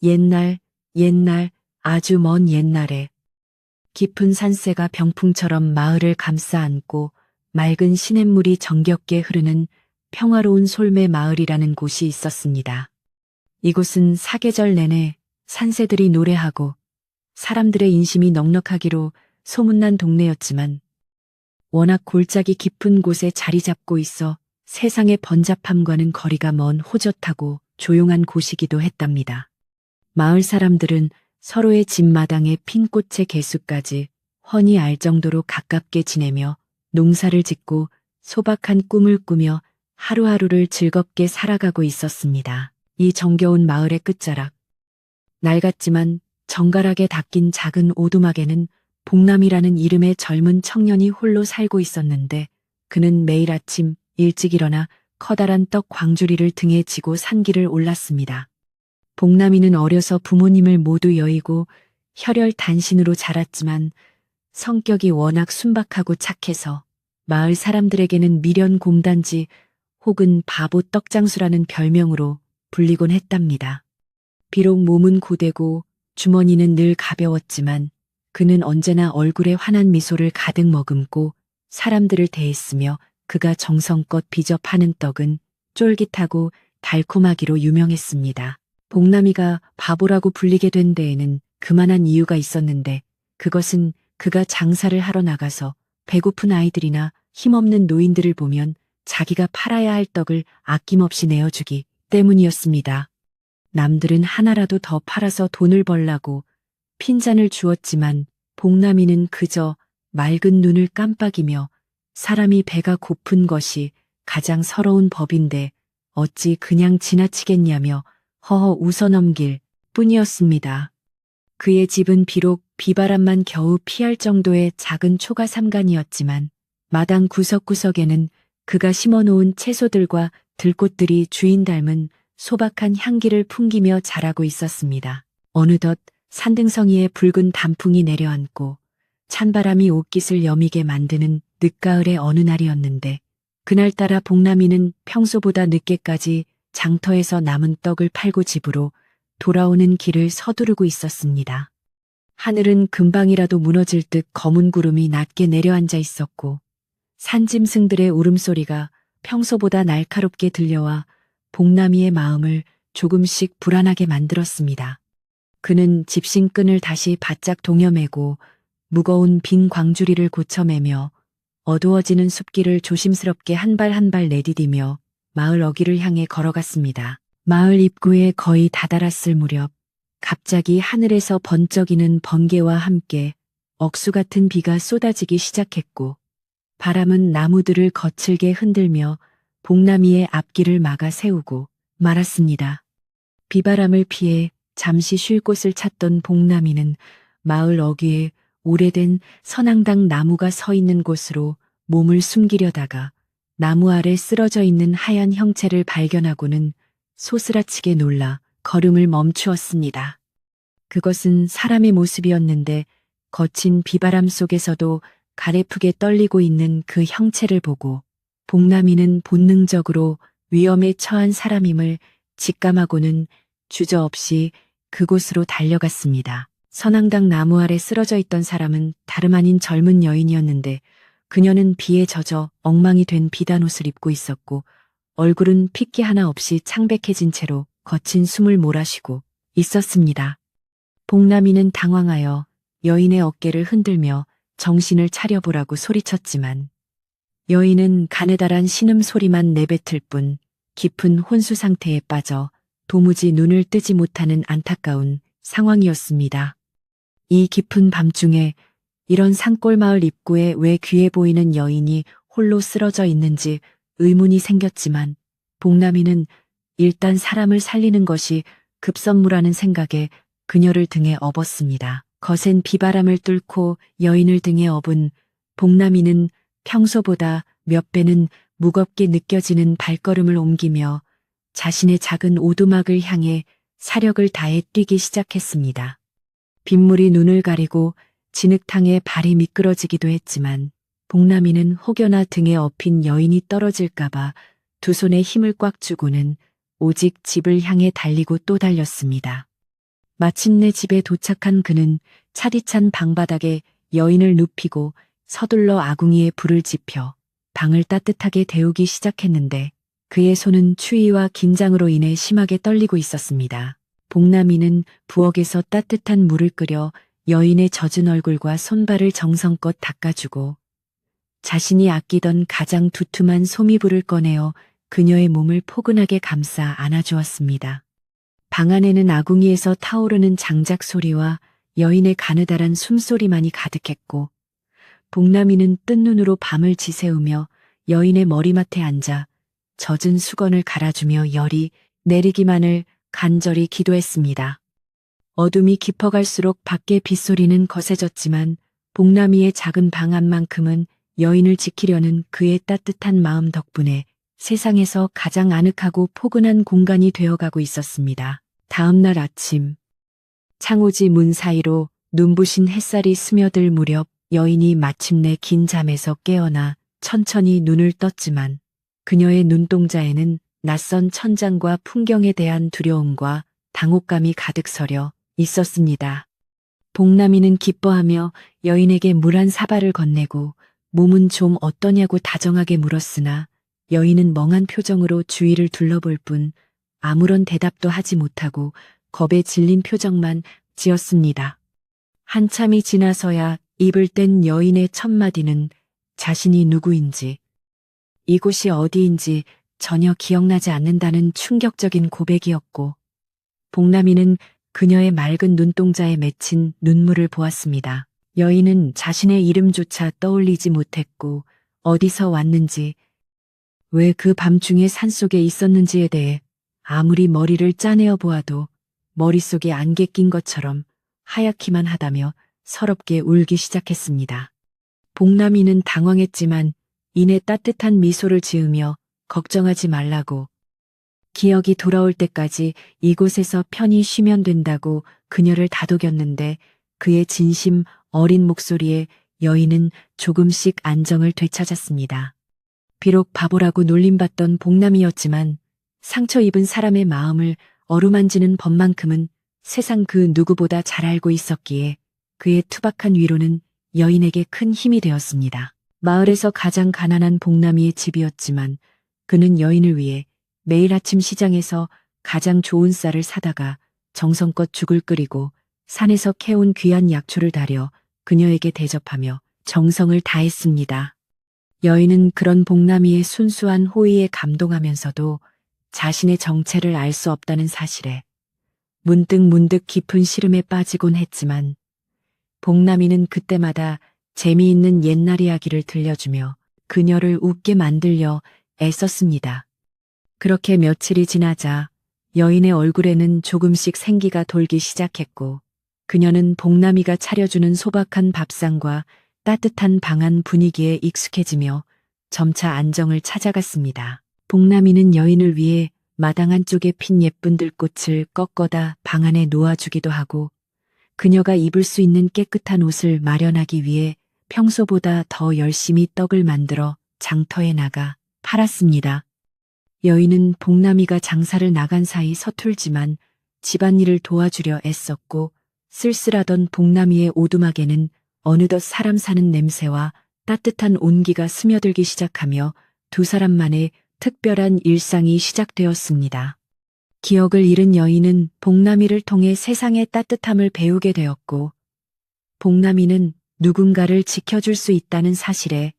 옛날, 옛날, 아주 먼 옛날에 깊은 산새가 병풍처럼 마을을 감싸 안고 맑은 시냇물이 정겹게 흐르는 평화로운 솔매 마을이라는 곳이 있었습니다. 이곳은 사계절 내내 산새들이 노래하고 사람들의 인심이 넉넉하기로 소문난 동네였지만 워낙 골짜기 깊은 곳에 자리 잡고 있어 세상의 번잡함과는 거리가 먼 호젓하고 조용한 곳이기도 했답니다. 마을 사람들은 서로의 집 마당에 핀 꽃의 개수까지 훤히 알 정도로 가깝게 지내며 농사를 짓고 소박한 꿈을 꾸며 하루하루를 즐겁게 살아가고 있었습니다. 이 정겨운 마을의 끝자락, 낡았지만 정갈하게 닦인 작은 오두막에는 복남이라는 이름의 젊은 청년이 홀로 살고 있었는데 그는 매일 아침 일찍 일어나 커다란 떡 광주리를 등에 지고 산길을 올랐습니다. 복남이는 어려서 부모님을 모두 여의고 혈혈 단신으로 자랐지만 성격이 워낙 순박하고 착해서 마을 사람들에게는 미련 곰단지 혹은 바보 떡장수라는 별명으로 불리곤 했답니다. 비록 몸은 고되고 주머니는 늘 가벼웠지만 그는 언제나 얼굴에 환한 미소를 가득 머금고 사람들을 대했으며 그가 정성껏 빚어 파는 떡은 쫄깃하고 달콤하기로 유명했습니다. 복남이가 바보라고 불리게 된 데에는 그만한 이유가 있었는데 그것은 그가 장사를 하러 나가서 배고픈 아이들이나 힘없는 노인들을 보면 자기가 팔아야 할 떡을 아낌없이 내어주기 때문이었습니다. 남들은 하나라도 더 팔아서 돈을 벌라고 핀잔을 주었지만 복남이는 그저 맑은 눈을 깜빡이며 사람이 배가 고픈 것이 가장 서러운 법인데 어찌 그냥 지나치겠냐며 허허 웃어넘길 뿐이었습니다. 그의 집은 비록 비바람만 겨우 피할 정도의 작은 초가 삼간이었지만 마당 구석구석에는 그가 심어놓은 채소들과 들꽃들이 주인 닮은 소박한 향기를 풍기며 자라고 있었습니다. 어느덧 산등성이에 붉은 단풍이 내려앉고 찬바람이 옷깃을 여미게 만드는 늦가을의 어느 날이었는데 그날따라 복남이는 평소보다 늦게까지 장터에서 남은 떡을 팔고 집으로 돌아오는 길을 서두르고 있었습니다. 하늘은 금방이라도 무너질 듯 검은 구름이 낮게 내려앉아 있었고 산짐승들의 울음소리가 평소보다 날카롭게 들려와 복남이의 마음을 조금씩 불안하게 만들었습니다. 그는 집신끈을 다시 바짝 동여매고 무거운 빈 광주리를 고쳐매며 어두워지는 숲길을 조심스럽게 한 발 한 발 내디디며 마을 어귀를 향해 걸어갔습니다. 마을 입구에 거의 다다랐을 무렵 갑자기 하늘에서 번쩍이는 번개와 함께 억수 같은 비가 쏟아지기 시작했고 바람은 나무들을 거칠게 흔들며 복남이의 앞길을 막아 세우고 말았습니다. 비바람을 피해 잠시 쉴 곳을 찾던 복남이는 마을 어귀에 오래된 선앙당 나무가 서 있는 곳으로 몸을 숨기려다가 나무 아래 쓰러져 있는 하얀 형체를 발견하고는 소스라치게 놀라 걸음을 멈추었습니다. 그것은 사람의 모습이었는데 거친 비바람 속에서도 가래프게 떨리고 있는 그 형체를 보고 복남이는 본능적으로 위험에 처한 사람임을 직감하고는 주저없이 그곳으로 달려갔습니다. 선앙당 나무 아래 쓰러져 있던 사람은 다름 아닌 젊은 여인이었는데 그녀는 비에 젖어 엉망이 된 비단옷을 입고 있었고 얼굴은 핏기 하나 없이 창백해진 채로 거친 숨을 몰아쉬고 있었습니다. 복남이는 당황하여 여인의 어깨를 흔들며 정신을 차려보라고 소리쳤지만 여인은 가느다란 신음소리만 내뱉을 뿐 깊은 혼수 상태에 빠져 도무지 눈을 뜨지 못하는 안타까운 상황이었습니다. 이 깊은 밤중에 이런 산골마을 입구에 왜 귀해 보이는 여인이 홀로 쓰러져 있는지 의문이 생겼지만 복남이는 일단 사람을 살리는 것이 급선무라는 생각에 그녀를 등에 업었습니다. 거센 비바람을 뚫고 여인을 등에 업은 복남이는 평소보다 몇 배는 무겁게 느껴지는 발걸음을 옮기며 자신의 작은 오두막을 향해 사력을 다해 뛰기 시작했습니다. 빗물이 눈을 가리고 진흙탕에 발이 미끄러지기도 했지만 복남이는 혹여나 등에 업힌 여인이 떨어질까봐 두 손에 힘을 꽉 주고는 오직 집을 향해 달리고 또 달렸습니다. 마침내 집에 도착한 그는 차디찬 방바닥에 여인을 눕히고 서둘러 아궁이에 불을 지펴 방을 따뜻하게 데우기 시작했는데 그의 손은 추위와 긴장으로 인해 심하게 떨리고 있었습니다. 복남이는 부엌에서 따뜻한 물을 끓여 여인의 젖은 얼굴과 손발을 정성껏 닦아주고 자신이 아끼던 가장 두툼한 소미불을 꺼내어 그녀의 몸을 포근하게 감싸 안아주었습니다. 방 안에는 아궁이에서 타오르는 장작 소리와 여인의 가느다란 숨소리만이 가득했고 복남이는 뜬 눈으로 밤을 지새우며 여인의 머리맡에 앉아 젖은 수건을 갈아주며 열이 내리기만을 간절히 기도했습니다. 어둠이 깊어갈수록 밖의 빗소리는 거세졌지만 복남이의 작은 방 안만큼은 여인을 지키려는 그의 따뜻한 마음 덕분에 세상에서 가장 아늑하고 포근한 공간이 되어가고 있었습니다. 다음 날 아침, 창호지 문 사이로 눈부신 햇살이 스며들 무렵 여인이 마침내 긴 잠에서 깨어나 천천히 눈을 떴지만 그녀의 눈동자에는 낯선 천장과 풍경에 대한 두려움과 당혹감이 가득 서려 있었습니다. 복남이는 기뻐하며 여인에게 물 한 사발을 건네고 몸은 좀 어떠냐고 다정하게 물었으나 여인은 멍한 표정으로 주위를 둘러볼 뿐 아무런 대답도 하지 못하고 겁에 질린 표정만 지었습니다. 한참이 지나서야 입을 뗀 여인의 첫 마디는 자신이 누구인지, 이곳이 어디인지 전혀 기억나지 않는다는 충격적인 고백이었고, 복남이는 그녀의 맑은 눈동자에 맺힌 눈물을 보았습니다. 여인은 자신의 이름조차 떠올리지 못했고, 어디서 왔는지, 왜 그 밤중에 산속에 있었는지에 대해 아무리 머리를 짜내어 보아도 머릿속에 안개 낀 것처럼 하얗기만 하다며 서럽게 울기 시작했습니다. 복남이는 당황했지만 이내 따뜻한 미소를 지으며 걱정하지 말라고, 기억이 돌아올 때까지 이곳에서 편히 쉬면 된다고 그녀를 다독였는데 그의 진심 어린 목소리에 여인은 조금씩 안정을 되찾았습니다. 비록 바보라고 놀림받던 복남이었지만 상처 입은 사람의 마음을 어루만지는 법만큼은 세상 그 누구보다 잘 알고 있었기에 그의 투박한 위로는 여인에게 큰 힘이 되었습니다. 마을에서 가장 가난한 복남이의 집이었지만 그는 여인을 위해 매일 아침 시장에서 가장 좋은 쌀을 사다가 정성껏 죽을 끓이고 산에서 캐온 귀한 약초를 다려 그녀에게 대접하며 정성을 다했습니다. 여인은 그런 복남이의 순수한 호의에 감동하면서도 자신의 정체를 알 수 없다는 사실에 문득 깊은 시름에 빠지곤 했지만 복남이는 그때마다 재미있는 옛날 이야기를 들려주며 그녀를 웃게 만들려 애썼습니다. 그렇게 며칠이 지나자 여인의 얼굴에는 조금씩 생기가 돌기 시작했고 그녀는 복남이가 차려주는 소박한 밥상과 따뜻한 방 안 분위기에 익숙해지며 점차 안정을 찾아갔습니다. 복남이는 여인을 위해 마당 한쪽에 핀 예쁜 들꽃을 꺾어다 방 안에 놓아주기도 하고 그녀가 입을 수 있는 깨끗한 옷을 마련하기 위해 평소보다 더 열심히 떡을 만들어 장터에 나가 팔았습니다. 여인은 복남이가 장사를 나간 사이 서툴지만 집안일을 도와주려 애썼고 쓸쓸하던 복남이의 오두막에는 어느덧 사람 사는 냄새와 따뜻한 온기가 스며들기 시작하며 두 사람만의 특별한 일상이 시작되었습니다. 기억을 잃은 여인은 복남이를 통해 세상의 따뜻함을 배우게 되었고 복남이는 누군가를 지켜줄 수 있다는 사실에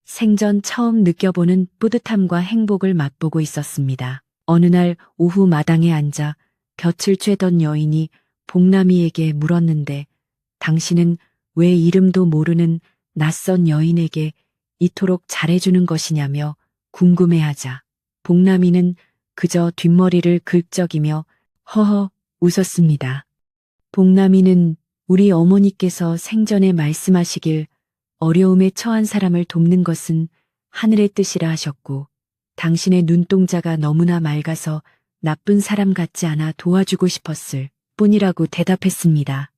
생전 처음 느껴보는 뿌듯함과 행복을 맛보고 있었습니다. 어느 날 오후 마당에 앉아 볕을 쬐던 여인이 복남이에게 물었는데 당신은 왜 이름도 모르는 낯선 여인에게 이토록 잘해주는 것이냐며 궁금해하자 복남이는 그저 뒷머리를 긁적이며 허허 웃었습니다. 복남이는 우리 어머니께서 생전에 말씀하시길 어려움에 처한 사람을 돕는 것은 하늘의 뜻이라 하셨고 당신의 눈동자가 너무나 맑아서 나쁜 사람 같지 않아 도와주고 싶었을 뿐이라고 대답했습니다.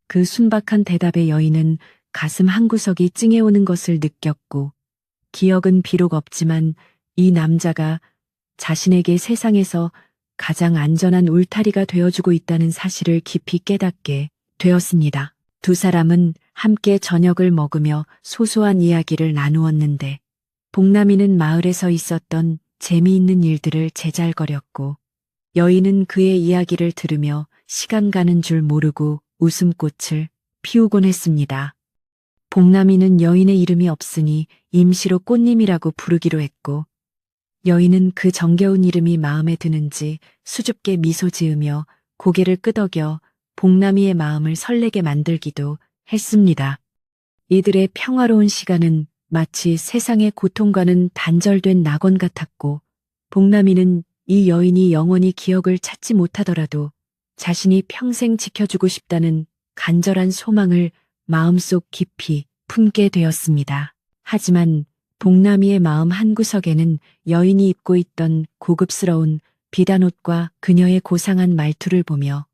그 순박한 대답에 여인은 가슴 한구석이 찡해오는 것을 느꼈고 기억은 비록 없지만 이 남자가 자신에게 세상에서 가장 안전한 울타리가 되어주고 있다는 사실을 깊이 깨닫게 되었습니다. 두 사람은 함께 저녁을 먹으며 소소한 이야기를 나누었는데 복남이는 마을에서 있었던 재미있는 일들을 제잘거렸고 여인은 그의 이야기를 들으며 시간 가는 줄 모르고 웃음꽃을 피우곤 했습니다. 복남이는 여인의 이름이 없으니 임시로 꽃님이라고 부르기로 했고 여인은 그 정겨운 이름이 마음에 드는지 수줍게 미소 지으며 고개를 끄덕여 복남이의 마음을 설레게 만들기도 했습니다. 이들의 평화로운 시간은 마치 세상의 고통과는 단절된 낙원 같았고 복남이는 이 여인이 영원히 기억을 찾지 못하더라도 자신이 평생 지켜주고 싶다는 간절한 소망을 마음속 깊이 품게 되었습니다. 하지만 복남이의 마음 한구석에는 여인이 입고 있던 고급스러운 비단옷과 그녀의 고상한 말투를 보며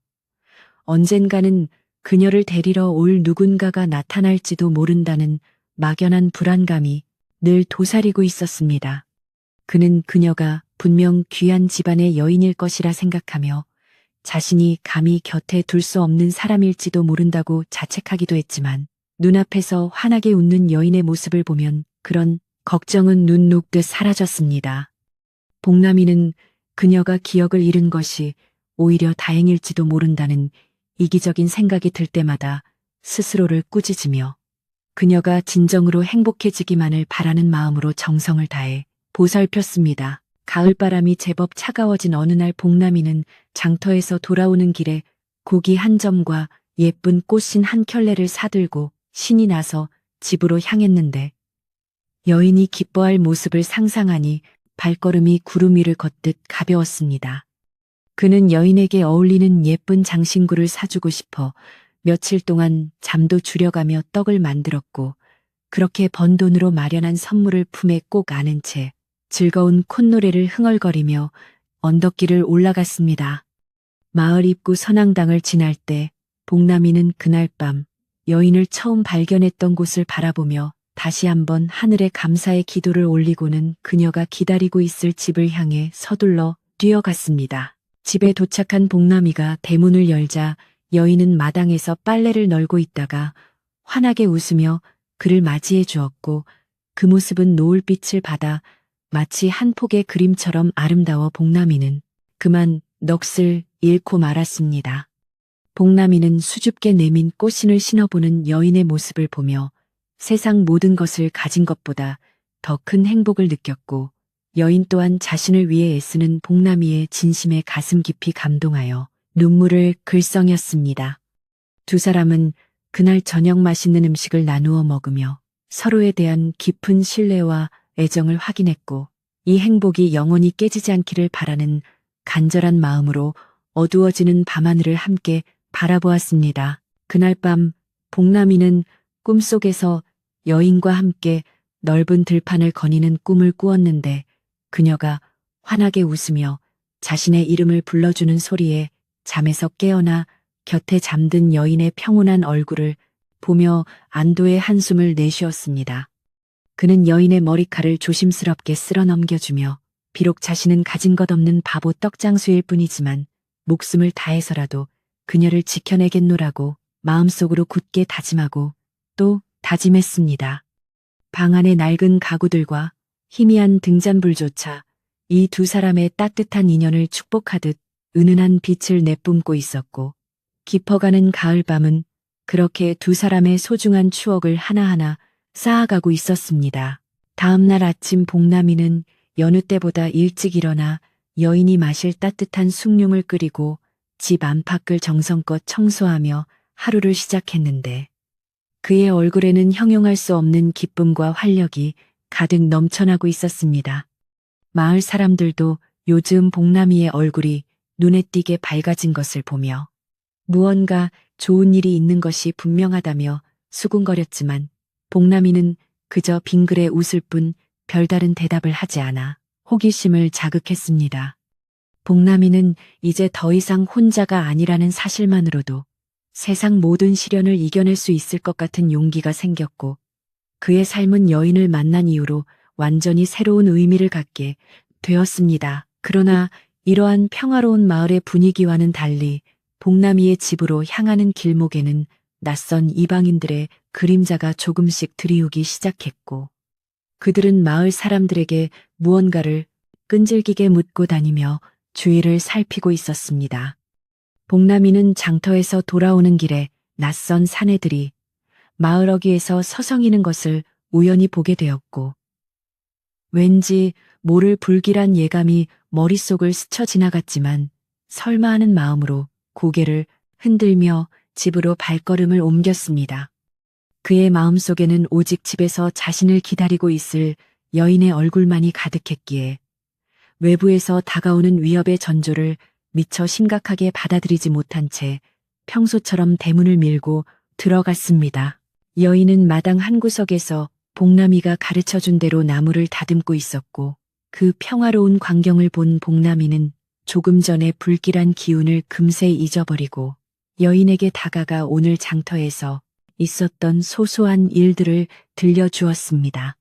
언젠가는 그녀를 데리러 올 누군가가 나타날지도 모른다는 막연한 불안감이 늘 도사리고 있었습니다. 그는 그녀가 분명 귀한 집안의 여인일 것이라 생각하며 자신이 감히 곁에 둘 수 없는 사람일지도 모른다고 자책하기도 했지만 눈앞에서 환하게 웃는 여인의 모습을 보면 그런 걱정은 눈 녹듯 사라졌습니다. 복남이는 그녀가 기억을 잃은 것이 오히려 다행일지도 모른다는 이기적인 생각이 들 때마다 스스로를 꾸짖으며 그녀가 진정으로 행복해지기만을 바라는 마음으로 정성을 다해 보살폈습니다. 가을바람이 제법 차가워진 어느 날 복남이는 장터에서 돌아오는 길에 고기 한 점과 예쁜 꽃신 한 켤레를 사들고 신이 나서 집으로 향했는데 여인이 기뻐할 모습을 상상하니 발걸음이 구름 위를 걷듯 가벼웠습니다. 그는 여인에게 어울리는 예쁜 장신구를 사주고 싶어 며칠 동안 잠도 줄여가며 떡을 만들었고 그렇게 번 돈으로 마련한 선물을 품에 꼭 안은 채 즐거운 콧노래를 흥얼거리며 언덕길을 올라갔습니다. 마을 입구 선앙당을 지날 때 복남이는 그날 밤 여인을 처음 발견했던 곳을 바라보며 다시 한번 하늘에 감사의 기도를 올리고는 그녀가 기다리고 있을 집을 향해 서둘러 뛰어갔습니다. 집에 도착한 복남이가 대문을 열자 여인은 마당에서 빨래를 널고 있다가 환하게 웃으며 그를 맞이해 주었고 그 모습은 노을빛을 받아 마치 한 폭의 그림처럼 아름다워 복남이는 그만 넋을 잃고 말았습니다. 복남이는 수줍게 내민 꽃신을 신어보는 여인의 모습을 보며 세상 모든 것을 가진 것보다 더 큰 행복을 느꼈고 여인 또한 자신을 위해 애쓰는 복남이의 진심에 가슴 깊이 감동하여 눈물을 글썽였습니다. 두 사람은 그날 저녁 맛있는 음식을 나누어 먹으며 서로에 대한 깊은 신뢰와 애정을 확인했고 이 행복이 영원히 깨지지 않기를 바라는 간절한 마음으로 어두워지는 밤하늘을 함께 바라보았습니다. 그날 밤 복남이는 꿈속에서 여인과 함께 넓은 들판을 거니는 꿈을 꾸었는데 그녀가 환하게 웃으며 자신의 이름을 불러주는 소리에 잠에서 깨어나 곁에 잠든 여인의 평온한 얼굴을 보며 안도의 한숨을 내쉬었습니다. 그는 여인의 머리칼을 조심스럽게 쓸어 넘겨주며 비록 자신은 가진 것 없는 바보 떡장수일 뿐이지만 목숨을 다해서라도 그녀를 지켜내겠노라고 마음속으로 굳게 다짐하고 또 다짐했습니다. 방 안의 낡은 가구들과 희미한 등잔불조차 이 두 사람의 따뜻한 인연을 축복하듯 은은한 빛을 내뿜고 있었고 깊어가는 가을밤은 그렇게 두 사람의 소중한 추억을 하나하나 쌓아가고 있었습니다. 다음 날 아침 복남이는 여느 때보다 일찍 일어나 여인이 마실 따뜻한 숭늉을 끓이고 집 안팎을 정성껏 청소하며 하루를 시작했는데 그의 얼굴에는 형용할 수 없는 기쁨과 활력이 가득 넘쳐나고 있었습니다. 마을 사람들도 요즘 복남이의 얼굴이 눈에 띄게 밝아진 것을 보며 무언가 좋은 일이 있는 것이 분명하다며 수군거렸지만 복남이는 그저 빙그레 웃을 뿐 별다른 대답을 하지 않아 호기심을 자극했습니다. 복남이는 이제 더 이상 혼자가 아니라는 사실만으로도 세상 모든 시련을 이겨낼 수 있을 것 같은 용기가 생겼고 그의 삶은 여인을 만난 이후로 완전히 새로운 의미를 갖게 되었습니다. 그러나 이러한 평화로운 마을의 분위기와는 달리 복남이의 집으로 향하는 길목에는 낯선 이방인들의 그림자가 조금씩 드리우기 시작했고, 그들은 마을 사람들에게 무언가를 끈질기게 묻고 다니며 주위를 살피고 있었습니다. 복남이는 장터에서 돌아오는 길에 낯선 사내들이 마을 어귀에서 서성이는 것을 우연히 보게 되었고, 왠지 모를 불길한 예감이 머릿속을 스쳐 지나갔지만 설마 하는 마음으로 고개를 흔들며 집으로 발걸음을 옮겼습니다. 그의 마음속에는 오직 집에서 자신을 기다리고 있을 여인의 얼굴만이 가득했기에 외부에서 다가오는 위협의 전조를 미처 심각하게 받아들이지 못한 채 평소처럼 대문을 밀고 들어갔습니다. 여인은 마당 한 구석에서 복남이가 가르쳐준 대로 나무를 다듬고 있었고, 그 평화로운 광경을 본 복남이는 조금 전에 불길한 기운을 금세 잊어버리고 여인에게 다가가 오늘 장터에서 있었던 소소한 일들을 들려주었습니다.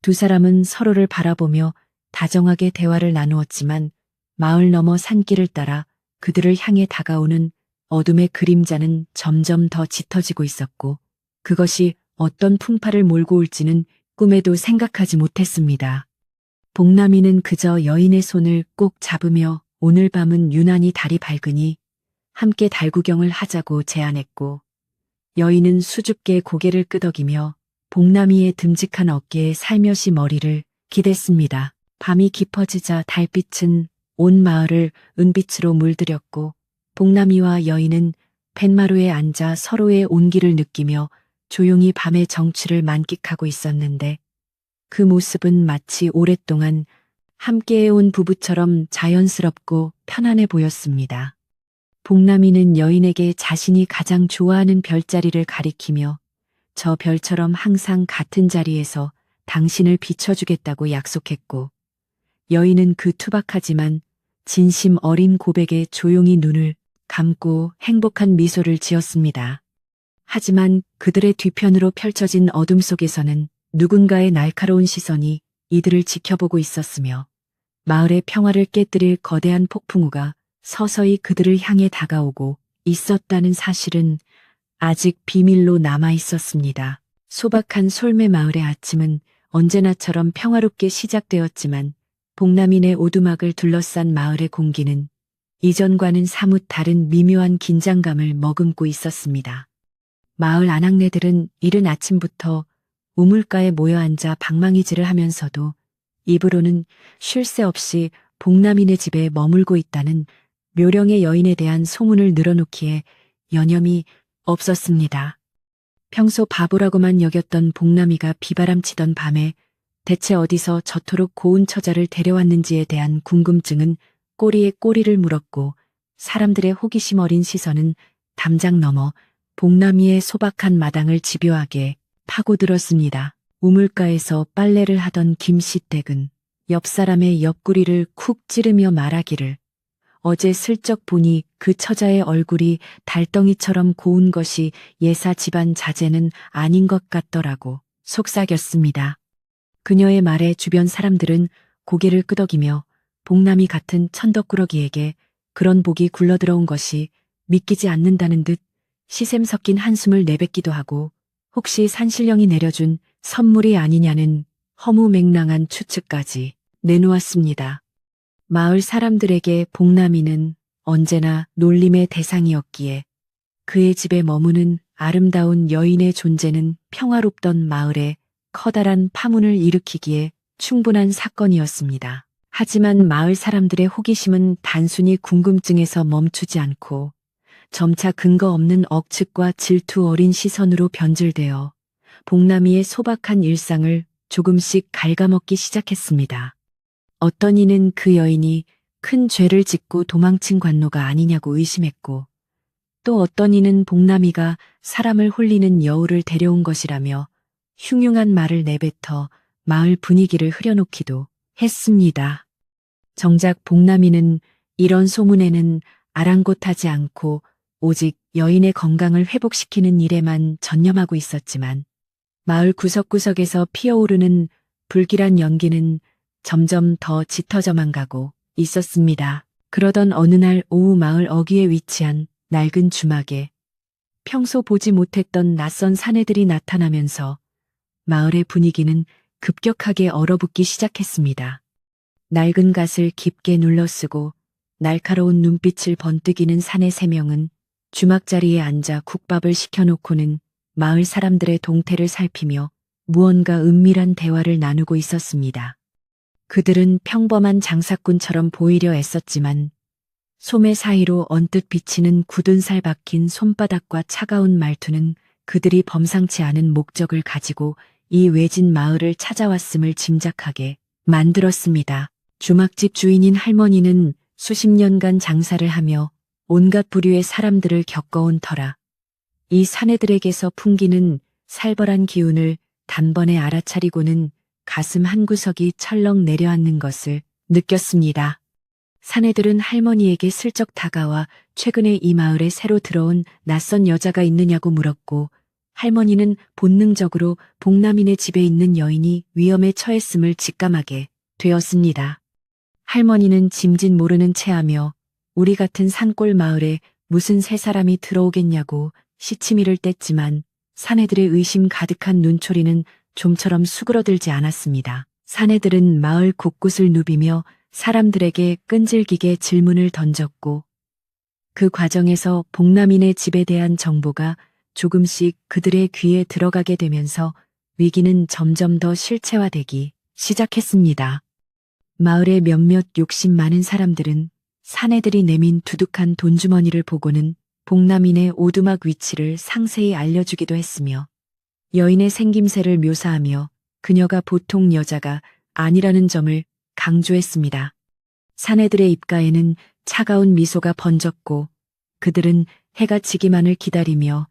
두 사람은 서로를 바라보며 다정하게 대화를 나누었지만 마을 너머 산길을 따라 그들을 향해 다가오는 어둠의 그림자는 점점 더 짙어지고 있었고, 그것이 어떤 풍파를 몰고 올지는 꿈에도 생각하지 못했습니다. 복남이는 그저 여인의 손을 꼭 잡으며 오늘 밤은 유난히 달이 밝으니 함께 달구경을 하자고 제안했고, 여인은 수줍게 고개를 끄덕이며 복남이의 듬직한 어깨에 살며시 머리를 기댔습니다. 밤이 깊어지자 달빛은 온 마을을 은빛으로 물들였고, 복남이와 여인은 뱃마루에 앉아 서로의 온기를 느끼며 조용히 밤의 정취를 만끽하고 있었는데, 그 모습은 마치 오랫동안 함께해온 부부처럼 자연스럽고 편안해 보였습니다. 복남이는 여인에게 자신이 가장 좋아하는 별자리를 가리키며 저 별처럼 항상 같은 자리에서 당신을 비춰주겠다고 약속했고, 여인은 그 투박하지만 진심 어린 고백에 조용히 눈을 감고 행복한 미소를 지었습니다. 하지만 그들의 뒤편으로 펼쳐진 어둠 속에서는 누군가의 날카로운 시선이 이들을 지켜보고 있었으며, 마을의 평화를 깨뜨릴 거대한 폭풍우가 서서히 그들을 향해 다가오고 있었다는 사실은 아직 비밀로 남아 있었습니다. 소박한 솔매 마을의 아침은 언제나처럼 평화롭게 시작되었지만, 복남인의 오두막을 둘러싼 마을의 공기는 이전과는 사뭇 다른 미묘한 긴장감을 머금고 있었습니다. 마을 아낙네들은 이른 아침부터 우물가에 모여 앉아 방망이질을 하면서도 입으로는 쉴 새 없이 복남인의 집에 머물고 있다는 묘령의 여인에 대한 소문을 늘어놓기에 여념이 없었습니다. 평소 바보라고만 여겼던 복남이가 비바람치던 밤에 대체 어디서 저토록 고운 처자를 데려왔는지에 대한 궁금증은 꼬리에 꼬리를 물었고, 사람들의 호기심 어린 시선은 담장 너머 복남이의 소박한 마당을 집요하게 파고들었습니다. 우물가에서 빨래를 하던 김씨댁은 옆 사람의 옆구리를 쿡 찌르며 말하기를, 어제 슬쩍 보니 그 처자의 얼굴이 달덩이처럼 고운 것이 예사 집안 자제는 아닌 것 같더라고 속삭였습니다. 그녀의 말에 주변 사람들은 고개를 끄덕이며 복남이 같은 천덕꾸러기에게 그런 복이 굴러들어온 것이 믿기지 않는다는 듯 시샘 섞인 한숨을 내뱉기도 하고, 혹시 산신령이 내려준 선물이 아니냐는 허무맹랑한 추측까지 내놓았습니다. 마을 사람들에게 복남이는 언제나 놀림의 대상이었기에 그의 집에 머무는 아름다운 여인의 존재는 평화롭던 마을에 커다란 파문을 일으키기에 충분한 사건이었습니다. 하지만 마을 사람들의 호기심은 단순히 궁금증에서 멈추지 않고 점차 근거 없는 억측과 질투 어린 시선으로 변질되어 복남이의 소박한 일상을 조금씩 갉아먹기 시작했습니다. 어떤 이는 그 여인이 큰 죄를 짓고 도망친 관노가 아니냐고 의심했고, 또 어떤 이는 복남이가 사람을 홀리는 여우를 데려온 것이라며 흉흉한 말을 내뱉어 마을 분위기를 흐려놓기도 했습니다. 정작 복남이는 이런 소문에는 아랑곳하지 않고 오직 여인의 건강을 회복시키는 일에만 전념하고 있었지만, 마을 구석구석에서 피어오르는 불길한 연기는 점점 더 짙어져만 가고 있었습니다. 그러던 어느 날 오후 마을 어귀에 위치한 낡은 주막에 평소 보지 못했던 낯선 사내들이 나타나면서 마을의 분위기는 급격하게 얼어붙기 시작했습니다. 낡은 갓을 깊게 눌러쓰고 날카로운 눈빛을 번뜩이는 사내 3명은 주막 자리에 앉아 국밥을 시켜놓고는 마을 사람들의 동태를 살피며 무언가 은밀한 대화를 나누고 있었습니다. 그들은 평범한 장사꾼처럼 보이려 애썼지만 소매 사이로 언뜻 비치는 굳은 살 박힌 손바닥과 차가운 말투는 그들이 범상치 않은 목적을 가지고 이 외진 마을을 찾아왔음을 짐작하게 만들었습니다. 주막집 주인인 할머니는 수십 년간 장사를 하며 온갖 부류의 사람들을 겪어온 터라 이 사내들에게서 풍기는 살벌한 기운을 단번에 알아차리고는 가슴 한구석이 철렁 내려앉는 것을 느꼈습니다. 사내들은 할머니에게 슬쩍 다가와 최근에 이 마을에 새로 들어온 낯선 여자가 있느냐고 물었고 할머니는 본능적으로 복남인의 집에 있는 여인이 위험에 처했음을 직감하게 되었습니다. 할머니는 짐짓 모르는 체하며 우리 같은 산골 마을에 무슨 새 사람이 들어오겠냐고 시치미를 뗐지만 사내들의 의심 가득한 눈초리는 좀처럼 수그러들지 않았습니다. 사내들은 마을 곳곳을 누비며 사람들에게 끈질기게 질문을 던졌고 그 과정에서 복남인의 집에 대한 정보가 조금씩 그들의 귀에 들어가게 되면서 위기는 점점 더 실체화되기 시작했습니다. 마을의 몇몇 욕심 많은 사람들은 사내들이 내민 두둑한 돈주머니를 보고는 복남인의 오두막 위치를 상세히 알려주기도 했으며 여인의 생김새를 묘사하며 그녀가 보통 여자가 아니라는 점을 강조했습니다. 사내들의 입가에는 차가운 미소가 번졌고 그들은 해가 지기만을 기다리며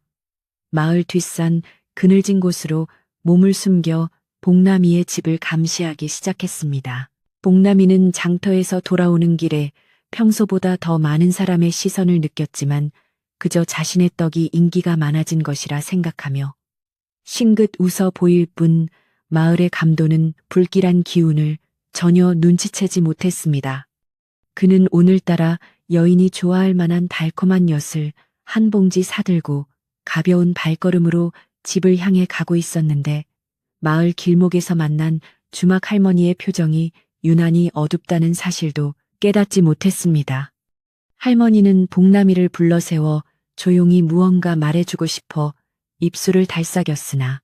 마을 뒷산 그늘진 곳으로 몸을 숨겨 복남이의 집을 감시하기 시작했습니다. 복남이는 장터에서 돌아오는 길에 평소보다 더 많은 사람의 시선을 느꼈지만 그저 자신의 떡이 인기가 많아진 것이라 생각하며 싱긋 웃어 보일 뿐 마을의 감도는 불길한 기운을 전혀 눈치채지 못했습니다. 그는 오늘따라 여인이 좋아할 만한 달콤한 엿을 한 봉지 사들고 가벼운 발걸음으로 집을 향해 가고 있었는데 마을 길목에서 만난 주막 할머니의 표정이 유난히 어둡다는 사실도 깨닫지 못했습니다. 할머니는 복남이를 불러세워 조용히 무언가 말해주고 싶어 입술을 달싹였으나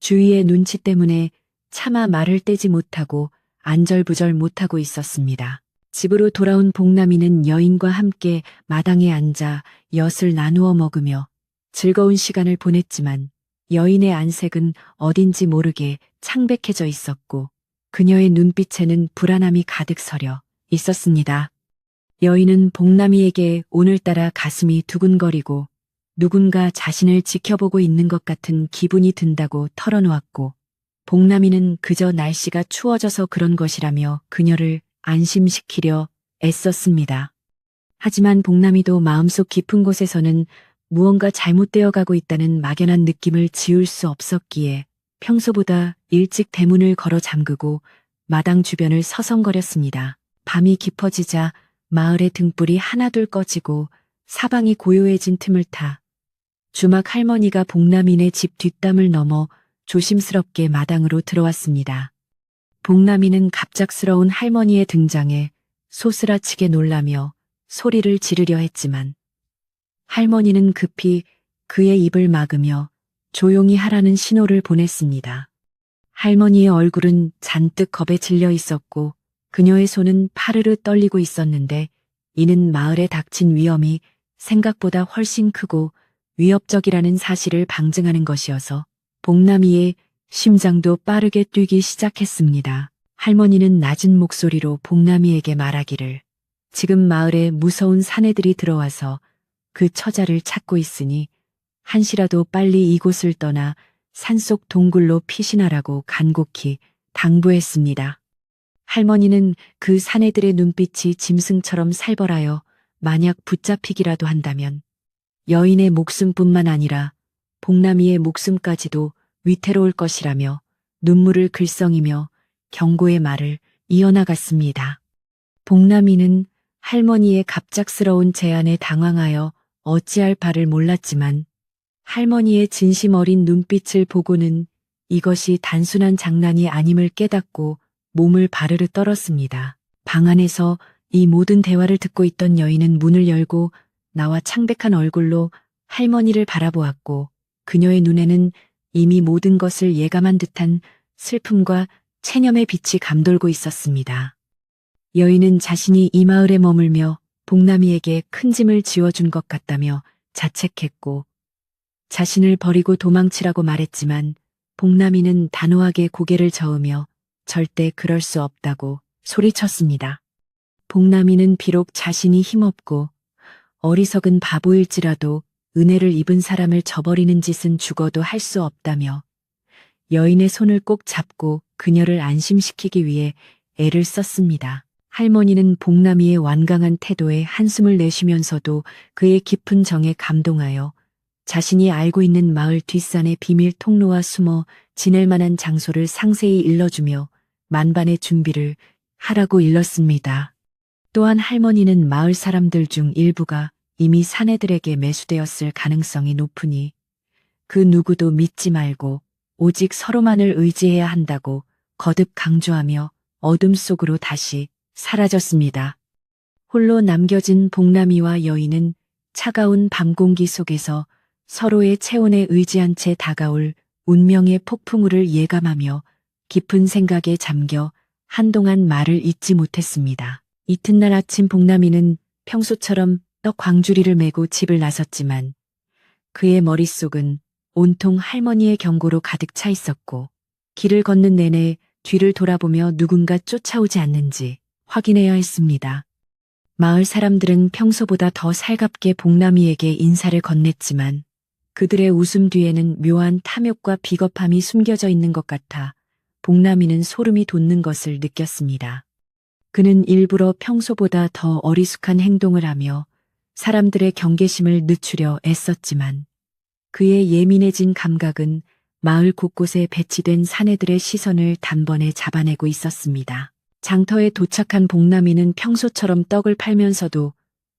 주위의 눈치 때문에 차마 말을 떼지 못하고 안절부절 못하고 있었습니다. 집으로 돌아온 복남이는 여인과 함께 마당에 앉아 엿을 나누어 먹으며 즐거운 시간을 보냈지만 여인의 안색은 어딘지 모르게 창백해져 있었고 그녀의 눈빛에는 불안함이 가득 서려 있었습니다. 여인은 복남이에게 오늘따라 가슴이 두근거리고 누군가 자신을 지켜보고 있는 것 같은 기분이 든다고 털어놓았고 복남이는 그저 날씨가 추워져서 그런 것이라며 그녀를 안심시키려 애썼습니다. 하지만 복남이도 마음속 깊은 곳에서는 무언가 잘못되어 가고 있다는 막연한 느낌을 지울 수 없었기에 평소보다 일찍 대문을 걸어 잠그고 마당 주변을 서성거렸습니다. 밤이 깊어지자 마을의 등불이 하나둘 꺼지고 사방이 고요해진 틈을 타 주막 할머니가 복남인의 집 뒷담을 넘어 조심스럽게 마당으로 들어왔습니다. 복남이는 갑작스러운 할머니의 등장에 소스라치게 놀라며 소리를 지르려 했지만 할머니는 급히 그의 입을 막으며 조용히 하라는 신호를 보냈습니다. 할머니의 얼굴은 잔뜩 겁에 질려 있었고 그녀의 손은 파르르 떨리고 있었는데 이는 마을에 닥친 위험이 생각보다 훨씬 크고 위협적이라는 사실을 방증하는 것이어서 복남이의 심장도 빠르게 뛰기 시작했습니다. 할머니는 낮은 목소리로 복남이에게 말하기를 지금 마을에 무서운 사내들이 들어와서 그 처자를 찾고 있으니 한시라도 빨리 이곳을 떠나 산속 동굴로 피신하라고 간곡히 당부했습니다. 할머니는 그 사내들의 눈빛이 짐승처럼 살벌하여 만약 붙잡히기라도 한다면 여인의 목숨뿐만 아니라 복남이의 목숨까지도 위태로울 것이라며 눈물을 글썽이며 경고의 말을 이어나갔습니다. 복남이는 할머니의 갑작스러운 제안에 당황하여 어찌할 바를 몰랐지만 할머니의 진심 어린 눈빛을 보고는 이것이 단순한 장난이 아님을 깨닫고 몸을 바르르 떨었습니다. 방 안에서 이 모든 대화를 듣고 있던 여인은 문을 열고 나와 창백한 얼굴로 할머니를 바라보았고 그녀의 눈에는 이미 모든 것을 예감한 듯한 슬픔과 체념의 빛이 감돌고 있었습니다. 여인은 자신이 이 마을에 머물며 복남이에게 큰 짐을 지어준 것 같다며 자책했고 자신을 버리고 도망치라고 말했지만 복남이는 단호하게 고개를 저으며 절대 그럴 수 없다고 소리쳤습니다. 복남이는 비록 자신이 힘없고 어리석은 바보일지라도 은혜를 입은 사람을 저버리는 짓은 죽어도 할 수 없다며 여인의 손을 꼭 잡고 그녀를 안심시키기 위해 애를 썼습니다. 할머니는 복남이의 완강한 태도에 한숨을 내쉬면서도 그의 깊은 정에 감동하여 자신이 알고 있는 마을 뒷산의 비밀 통로와 숨어 지낼 만한 장소를 상세히 일러주며 만반의 준비를 하라고 일렀습니다. 또한 할머니는 마을 사람들 중 일부가 이미 사내들에게 매수되었을 가능성이 높으니 그 누구도 믿지 말고 오직 서로만을 의지해야 한다고 거듭 강조하며 어둠 속으로 다시 사라졌습니다. 홀로 남겨진 복남이와 여인은 차가운 밤 공기 속에서 서로의 체온에 의지한 채 다가올 운명의 폭풍우를 예감하며 깊은 생각에 잠겨 한동안 말을 잇지 못했습니다. 이튿날 아침 복남이는 평소처럼 떡 광주리를 메고 집을 나섰지만 그의 머릿속은 온통 할머니의 경고로 가득 차 있었고 길을 걷는 내내 뒤를 돌아보며 누군가 쫓아오지 않는지 확인해야 했습니다. 마을 사람들은 평소보다 더 살갑게 복남이에게 인사를 건넸지만 그들의 웃음 뒤에는 묘한 탐욕과 비겁함이 숨겨져 있는 것 같아 복남이는 소름이 돋는 것을 느꼈습니다. 그는 일부러 평소보다 더 어리숙한 행동을 하며 사람들의 경계심을 늦추려 애썼지만 그의 예민해진 감각은 마을 곳곳에 배치된 사내들의 시선을 단번에 잡아내고 있었습니다. 장터에 도착한 복남이는 평소처럼 떡을 팔면서도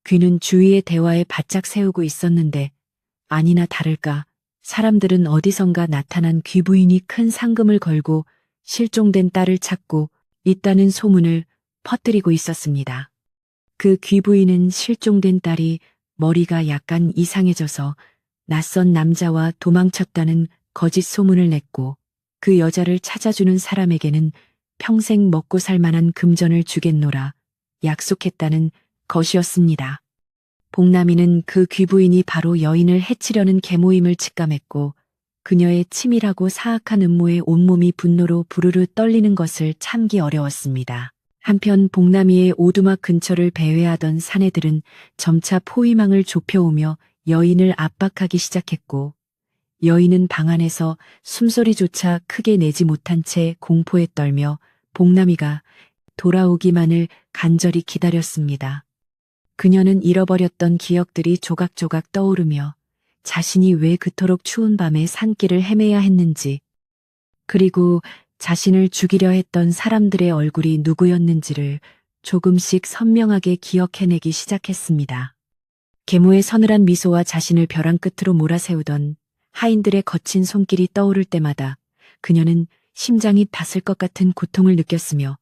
귀는 주위의 대화에 바짝 세우고 있었는데 아니나 다를까 사람들은 어디선가 나타난 귀부인이 큰 상금을 걸고 실종된 딸을 찾고 있다는 소문을 퍼뜨리고 있었습니다. 그 귀부인은 실종된 딸이 머리가 약간 이상해져서 낯선 남자와 도망쳤다는 거짓 소문을 냈고 그 여자를 찾아주는 사람에게는 평생 먹고 살 만한 금전을 주겠노라 약속했다는 것이었습니다. 복남이는 그 귀부인이 바로 여인을 해치려는 계모임을 직감했고 그녀의 치밀하고 사악한 음모에 온몸이 분노로 부르르 떨리는 것을 참기 어려웠습니다. 한편 복남이의 오두막 근처를 배회하던 사내들은 점차 포위망을 좁혀오며 여인을 압박하기 시작했고 여인은 방 안에서 숨소리조차 크게 내지 못한 채 공포에 떨며 복남이가 돌아오기만을 간절히 기다렸습니다. 그녀는 잃어버렸던 기억들이 조각조각 떠오르며 자신이 왜 그토록 추운 밤에 산길을 헤매야 했는지 그리고 자신을 죽이려 했던 사람들의 얼굴이 누구였는지를 조금씩 선명하게 기억해내기 시작했습니다. 계모의 서늘한 미소와 자신을 벼랑 끝으로 몰아세우던 하인들의 거친 손길이 떠오를 때마다 그녀는 심장이 닿을 것 같은 고통을 느꼈으며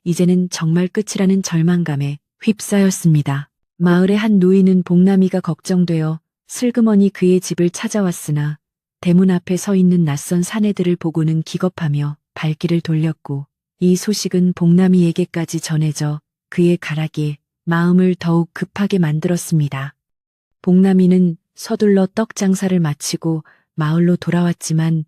이제는 정말 끝이라는 절망감에 휩싸였습니다. 마을의 한 노인은 복남이가 걱정되어 슬그머니 그의 집을 찾아왔으나 대문 앞에 서 있는 낯선 사내들을 보고는 기겁하며 발길을 돌렸고 이 소식은 복남이에게까지 전해져 그의 가락이 마음을 더욱 급하게 만들었습니다. 복남이는 서둘러 떡 장사를 마치고 마을로 돌아왔지만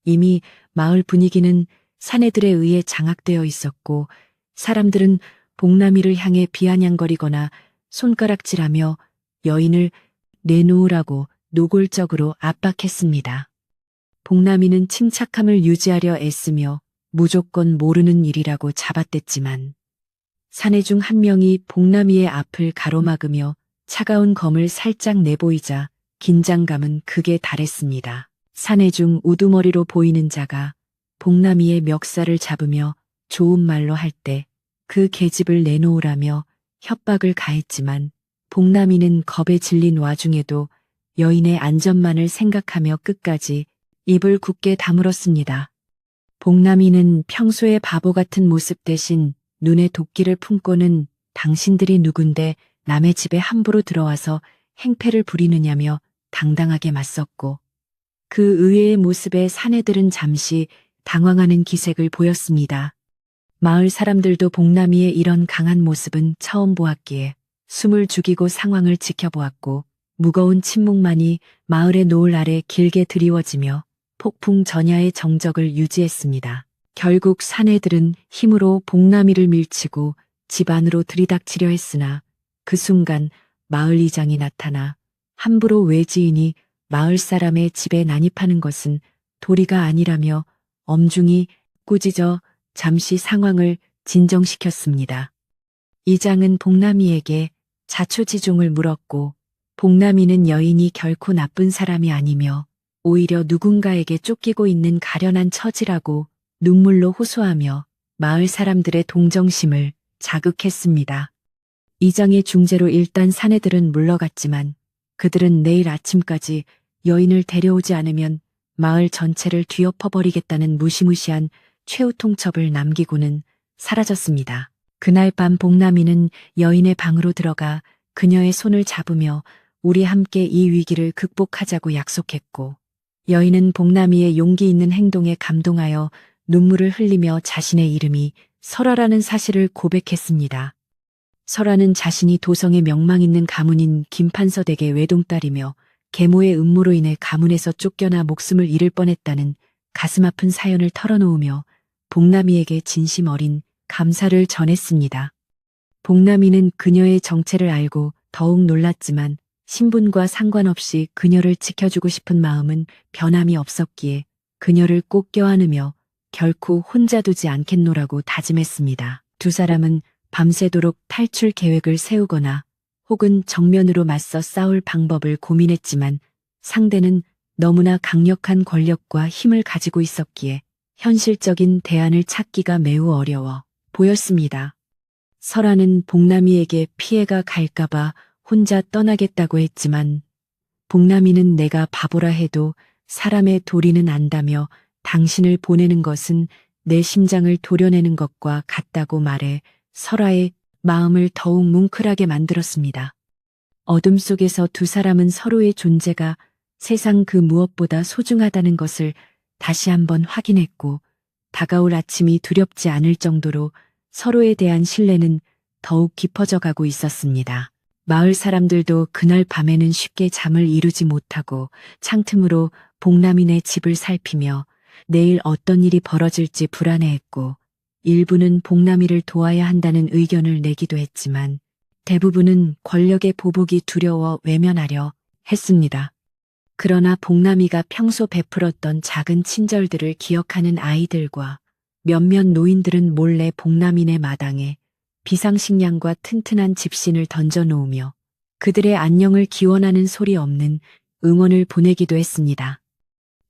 이미 마을 분위기는 사내들에 의해 장악되어 있었고 사람들은 복남이를 향해 비아냥거리거나 손가락질하며 여인을 내놓으라고 노골적으로 압박했습니다. 복남이는 침착함을 유지하려 애쓰며 무조건 모르는 일이라고 잡아댔지만 사내 중 한 명이 복남이의 앞을 가로막으며 차가운 검을 살짝 내보이자 긴장감은 극에 달했습니다. 사내 중 우두머리로 보이는 자가 복남이의 멱살을 잡으며 좋은 말로 할 때 그 계집을 내놓으라며 협박을 가했지만 복남이는 겁에 질린 와중에도 여인의 안전만을 생각하며 끝까지 입을 굳게 다물었습니다. 복남이는 평소의 바보 같은 모습 대신 눈에 도끼를 품고는 당신들이 누군데 남의 집에 함부로 들어와서 행패를 부리느냐며 당당하게 맞섰고, 그 의외의 모습에 사내들은 잠시 당황하는 기색을 보였습니다. 마을 사람들도 복남이의 이런 강한 모습은 처음 보았기에 숨을 죽이고 상황을 지켜보았고, 무거운 침묵만이 마을의 노을 아래 길게 드리워지며 폭풍 전야의 정적을 유지했습니다. 결국 사내들은 힘으로 복남이를 밀치고 집 안으로 들이닥치려 했으나 그 순간 마을 이장이 나타나 함부로 외지인이 마을 사람의 집에 난입하는 것은 도리가 아니라며 엄중히 꾸짖어 잠시 상황을 진정시켰습니다. 이장은 복남이에게 자초지종을 물었고, 복남이는 여인이 결코 나쁜 사람이 아니며 오히려 누군가에게 쫓기고 있는 가련한 처지라고 눈물로 호소하며 마을 사람들의 동정심을 자극했습니다. 이장의 중재로 일단 사내들은 물러갔지만 그들은 내일 아침까지 여인을 데려오지 않으면 마을 전체를 뒤엎어버리겠다는 무시무시한 최후 통첩을 남기고는 사라졌습니다. 그날 밤 복남이는 여인의 방으로 들어가 그녀의 손을 잡으며 우리 함께 이 위기를 극복하자고 약속했고, 여인은 복남이의 용기 있는 행동에 감동하여 눈물을 흘리며 자신의 이름이 설아라는 사실을 고백했습니다. 설아는 자신이 도성의 명망 있는 가문인 김판서 댁의 외동딸이며 계모의 음모로 인해 가문에서 쫓겨나 목숨을 잃을 뻔했다는 가슴 아픈 사연을 털어놓으며 복남이에게 진심 어린 감사를 전했습니다. 복남이는 그녀의 정체를 알고 더욱 놀랐지만 신분과 상관없이 그녀를 지켜주고 싶은 마음은 변함이 없었기에 그녀를 꼭 껴안으며 결코 혼자 두지 않겠노라고 다짐했습니다. 두 사람은 밤새도록 탈출 계획을 세우거나 혹은 정면으로 맞서 싸울 방법을 고민했지만 상대는 너무나 강력한 권력과 힘을 가지고 있었기에 현실적인 대안을 찾기가 매우 어려워 보였습니다. 설아는 복남이에게 피해가 갈까봐 혼자 떠나겠다고 했지만 복남이는 내가 바보라 해도 사람의 도리는 안다며 당신을 보내는 것은 내 심장을 도려내는 것과 같다고 말해 설아의 마음을 더욱 뭉클하게 만들었습니다. 어둠 속에서 두 사람은 서로의 존재가 세상 그 무엇보다 소중하다는 것을 다시 한번 확인했고, 다가올 아침이 두렵지 않을 정도로 서로에 대한 신뢰는 더욱 깊어져 가고 있었습니다. 마을 사람들도 그날 밤에는 쉽게 잠을 이루지 못하고 창틈으로 복남이네 집을 살피며 내일 어떤 일이 벌어질지 불안해했고, 일부는 복남이를 도와야 한다는 의견을 내기도 했지만 대부분은 권력의 보복이 두려워 외면하려 했습니다. 그러나 복남이가 평소 베풀었던 작은 친절들을 기억하는 아이들과 몇몇 노인들은 몰래 복남이네 마당에 비상식량과 튼튼한 집신을 던져놓으며 그들의 안녕을 기원하는 소리 없는 응원을 보내기도 했습니다.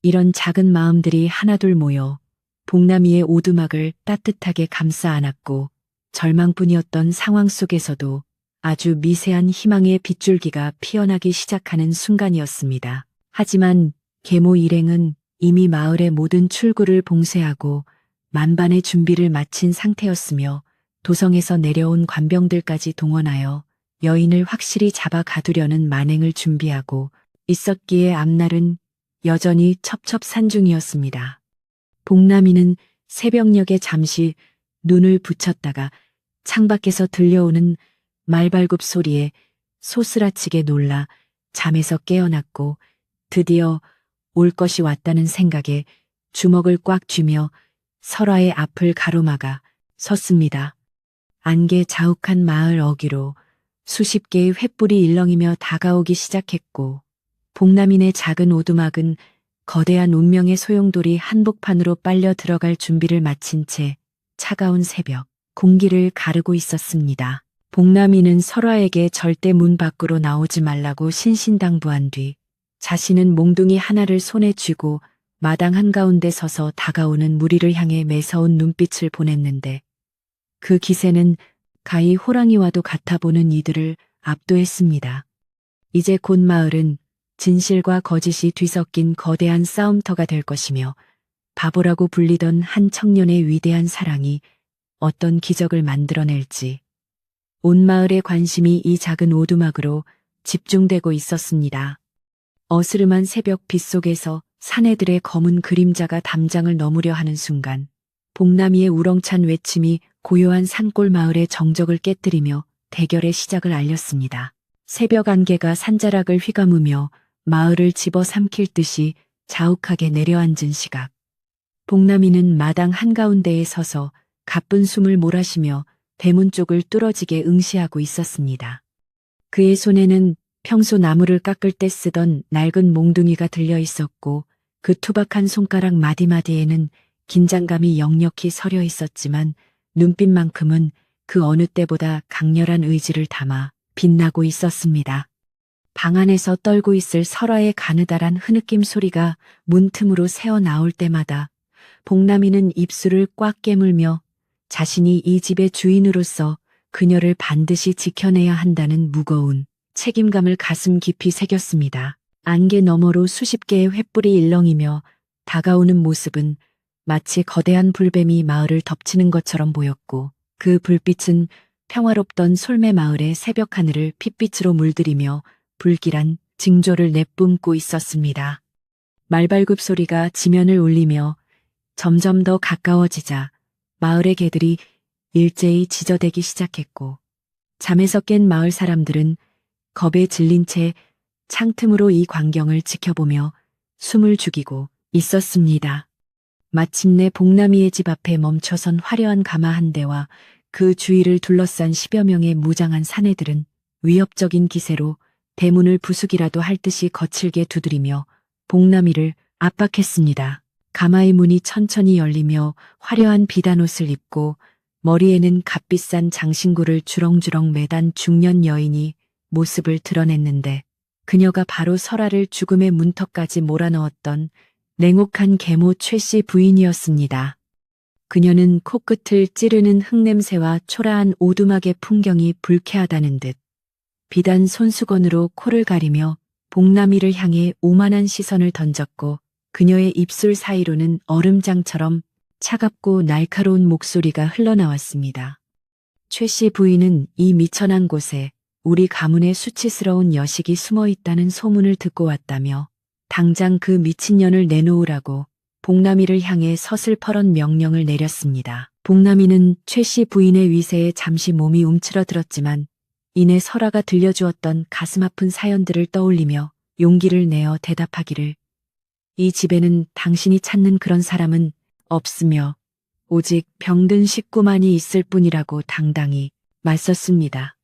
이런 작은 마음들이 하나둘 모여 복남이의 오두막을 따뜻하게 감싸 안았고, 절망뿐이었던 상황 속에서도 아주 미세한 희망의 빗줄기가 피어나기 시작하는 순간이었습니다. 하지만 계모 일행은 이미 마을의 모든 출구를 봉쇄하고 만반의 준비를 마친 상태였으며 도성에서 내려온 관병들까지 동원하여 여인을 확실히 잡아 가두려는 만행을 준비하고 있었기에 앞날은 여전히 첩첩산중이었습니다. 복남이는 새벽녘에 잠시 눈을 붙였다가 창밖에서 들려오는 말발굽 소리에 소스라치게 놀라 잠에서 깨어났고, 드디어 올 것이 왔다는 생각에 주먹을 꽉 쥐며 설아의 앞을 가로막아 섰습니다. 안개 자욱한 마을 어귀로 수십 개의 횃불이 일렁이며 다가오기 시작했고, 복남인의 작은 오두막은 거대한 운명의 소용돌이 한복판으로 빨려 들어갈 준비를 마친 채 차가운 새벽 공기를 가르고 있었습니다. 복남이는 설화에게 절대 문 밖으로 나오지 말라고 신신당부한 뒤 자신은 몽둥이 하나를 손에 쥐고 마당 한가운데 서서 다가오는 무리를 향해 매서운 눈빛을 보냈는데, 그 기세는 가히 호랑이와도 같아 보는 이들을 압도했습니다. 이제 곧 마을은 진실과 거짓이 뒤섞인 거대한 싸움터가 될 것이며 바보라고 불리던 한 청년의 위대한 사랑이 어떤 기적을 만들어낼지 온 마을의 관심이 이 작은 오두막으로 집중되고 있었습니다. 어스름한 새벽 빛 속에서 사내들의 검은 그림자가 담장을 넘으려 하는 순간 복남이의 우렁찬 외침이 고요한 산골 마을의 정적을 깨뜨리며 대결의 시작을 알렸습니다. 새벽 안개가 산자락을 휘감으며 마을을 집어삼킬 듯이 자욱하게 내려앉은 시각. 복남이는 마당 한가운데에 서서 가쁜 숨을 몰아쉬며 대문 쪽을 뚫어지게 응시하고 있었습니다. 그의 손에는 평소 나무를 깎을 때 쓰던 낡은 몽둥이가 들려 있었고 그 투박한 손가락 마디마디에는 긴장감이 역력히 서려 있었지만 눈빛만큼은 그 어느 때보다 강렬한 의지를 담아 빛나고 있었습니다. 방 안에서 떨고 있을 설아의 가느다란 흐느낌 소리가 문틈으로 새어 나올 때마다 복남이는 입술을 꽉 깨물며 자신이 이 집의 주인으로서 그녀를 반드시 지켜내야 한다는 무거운 책임감을 가슴 깊이 새겼습니다. 안개 너머로 수십 개의 횃불이 일렁이며 다가오는 모습은 마치 거대한 불뱀이 마을을 덮치는 것처럼 보였고 그 불빛은 평화롭던 솔매 마을의 새벽 하늘을 핏빛으로 물들이며 불길한 징조를 내뿜고 있었습니다. 말발굽 소리가 지면을 울리며 점점 더 가까워지자 마을의 개들이 일제히 짖어대기 시작했고 잠에서 깬 마을 사람들은 겁에 질린 채 창틈으로 이 광경을 지켜보며 숨을 죽이고 있었습니다. 마침내 복남이의 집 앞에 멈춰선 화려한 가마 한 대와 그 주위를 둘러싼 10여 명의 무장한 사내들은 위협적인 기세로 대문을 부수기라도 할 듯이 거칠게 두드리며 복남이를 압박했습니다. 가마의 문이 천천히 열리며 화려한 비단옷을 입고 머리에는 값비싼 장신구를 주렁주렁 매단 중년 여인이 모습을 드러냈는데 그녀가 바로 설아를 죽음의 문턱까지 몰아넣었던 냉혹한 계모 최씨 부인이었습니다. 그녀는 코끝을 찌르는 흙냄새와 초라한 오두막의 풍경이 불쾌하다는 듯 비단 손수건으로 코를 가리며 복남이를 향해 오만한 시선을 던졌고 그녀의 입술 사이로는 얼음장처럼 차갑고 날카로운 목소리가 흘러나왔습니다. 최씨 부인은 이 미천한 곳에 우리 가문의 수치스러운 여식이 숨어 있다는 소문을 듣고 왔다며 당장 그 미친년을 내놓으라고 복남이를 향해 서슬퍼런 명령을 내렸습니다. 복남이는 최씨 부인의 위세에 잠시 몸이 움츠러들었지만 이내 설아가 들려주었던 가슴 아픈 사연들을 떠올리며 용기를 내어 대답하기를 이 집에는 당신이 찾는 그런 사람은 없으며 오직 병든 식구만이 있을 뿐이라고 당당히 맞섰습니다.